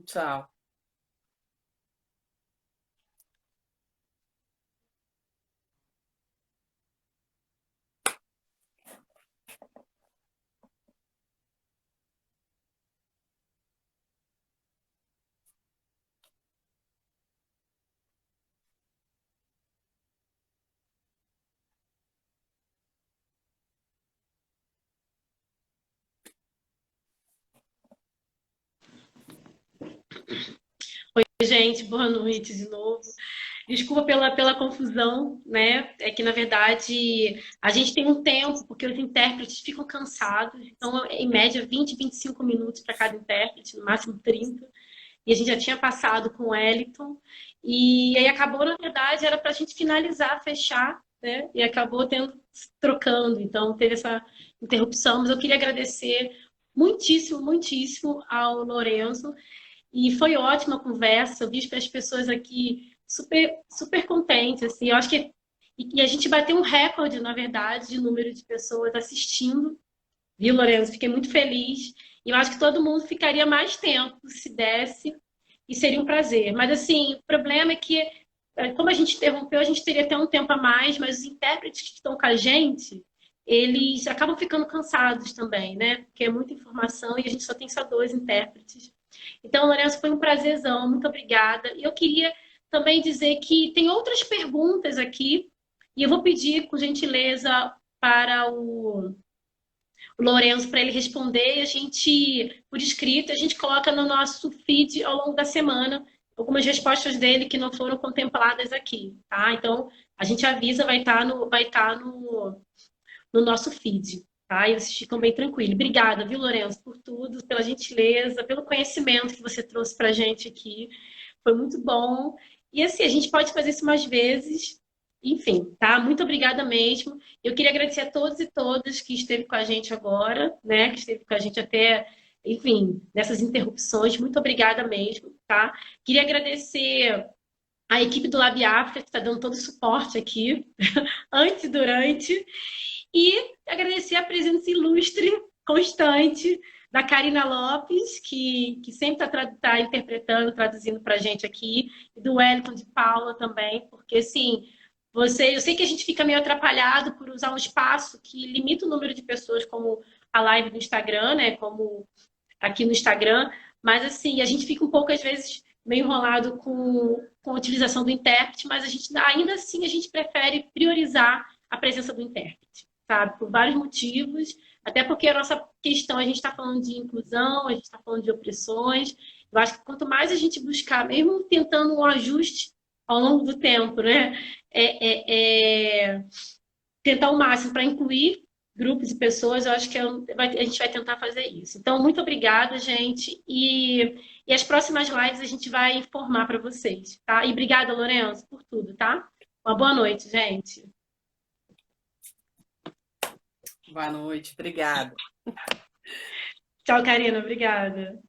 Tchau. Oi, gente, boa noite de novo. Desculpa pela confusão, né? É que, na verdade, a gente tem um tempo, porque os intérpretes ficam cansados, então, em média, 20, 25 minutos para cada intérprete, no máximo 30. E a gente já tinha passado com o Wellington. E aí acabou, na verdade, era para a gente finalizar, fechar, né? E acabou trocando, então teve essa interrupção. Mas eu queria agradecer muitíssimo, muitíssimo ao Lourenço. E foi ótima a conversa. Eu vi as pessoas aqui super, super contentes. Assim. Eu acho que e a gente bateu um recorde, na verdade, de número de pessoas assistindo. Viu, Lourenço? Fiquei muito feliz. E eu acho que todo mundo ficaria mais tempo se desse. E seria um prazer. Mas, assim, o problema é que, como a gente interrompeu, a gente teria até um tempo a mais, mas os intérpretes que estão com a gente, eles acabam ficando cansados também, né? Porque é muita informação e a gente só tem 2 intérpretes. Então, Lourenço, foi um prazerzão, muito obrigada. E eu queria também dizer que tem outras perguntas aqui, e eu vou pedir, com gentileza, para o Lourenço para ele responder, e a gente, por escrito, a gente coloca no nosso feed ao longo da semana algumas respostas dele que não foram contempladas aqui, tá? Então, a gente avisa, vai estar no nosso feed. Tá? E vocês ficam bem tranquilos. Obrigada, viu, Lourenço, por tudo, pela gentileza, pelo conhecimento que você trouxe para a gente aqui. Foi muito bom. E assim, a gente pode fazer isso mais vezes. Enfim, tá? Muito obrigada mesmo. Eu queria agradecer a todos e todas que esteve com a gente agora, né? Que esteve com a gente até, enfim, nessas interrupções. Muito obrigada mesmo, tá? Queria agradecer a equipe do Lab África, que está dando todo o suporte aqui, antes, durante. E agradecer a presença ilustre, constante, da Karina Lopes, que sempre está interpretando, traduzindo para a gente aqui, e do Wellington de Paula também, porque, assim, eu sei que a gente fica meio atrapalhado por usar um espaço que limita o número de pessoas, como a live do Instagram, né, como aqui no Instagram, mas, assim, a gente fica um pouco, às vezes, meio enrolado com a utilização do intérprete, mas ainda assim a gente prefere priorizar a presença do intérprete, sabe? Por vários motivos, até porque a nossa questão, a gente está falando de inclusão, a gente está falando de opressões. Eu acho que quanto mais a gente buscar, mesmo tentando um ajuste ao longo do tempo, né? Tentar o máximo para incluir grupos e pessoas, eu acho que a gente vai tentar fazer isso. Então, muito obrigada, gente. E as próximas lives a gente vai informar para vocês, tá? E obrigada, Lourenço, por tudo, tá? Uma boa noite, gente. Boa noite, obrigada. Tchau, Karina. Obrigada.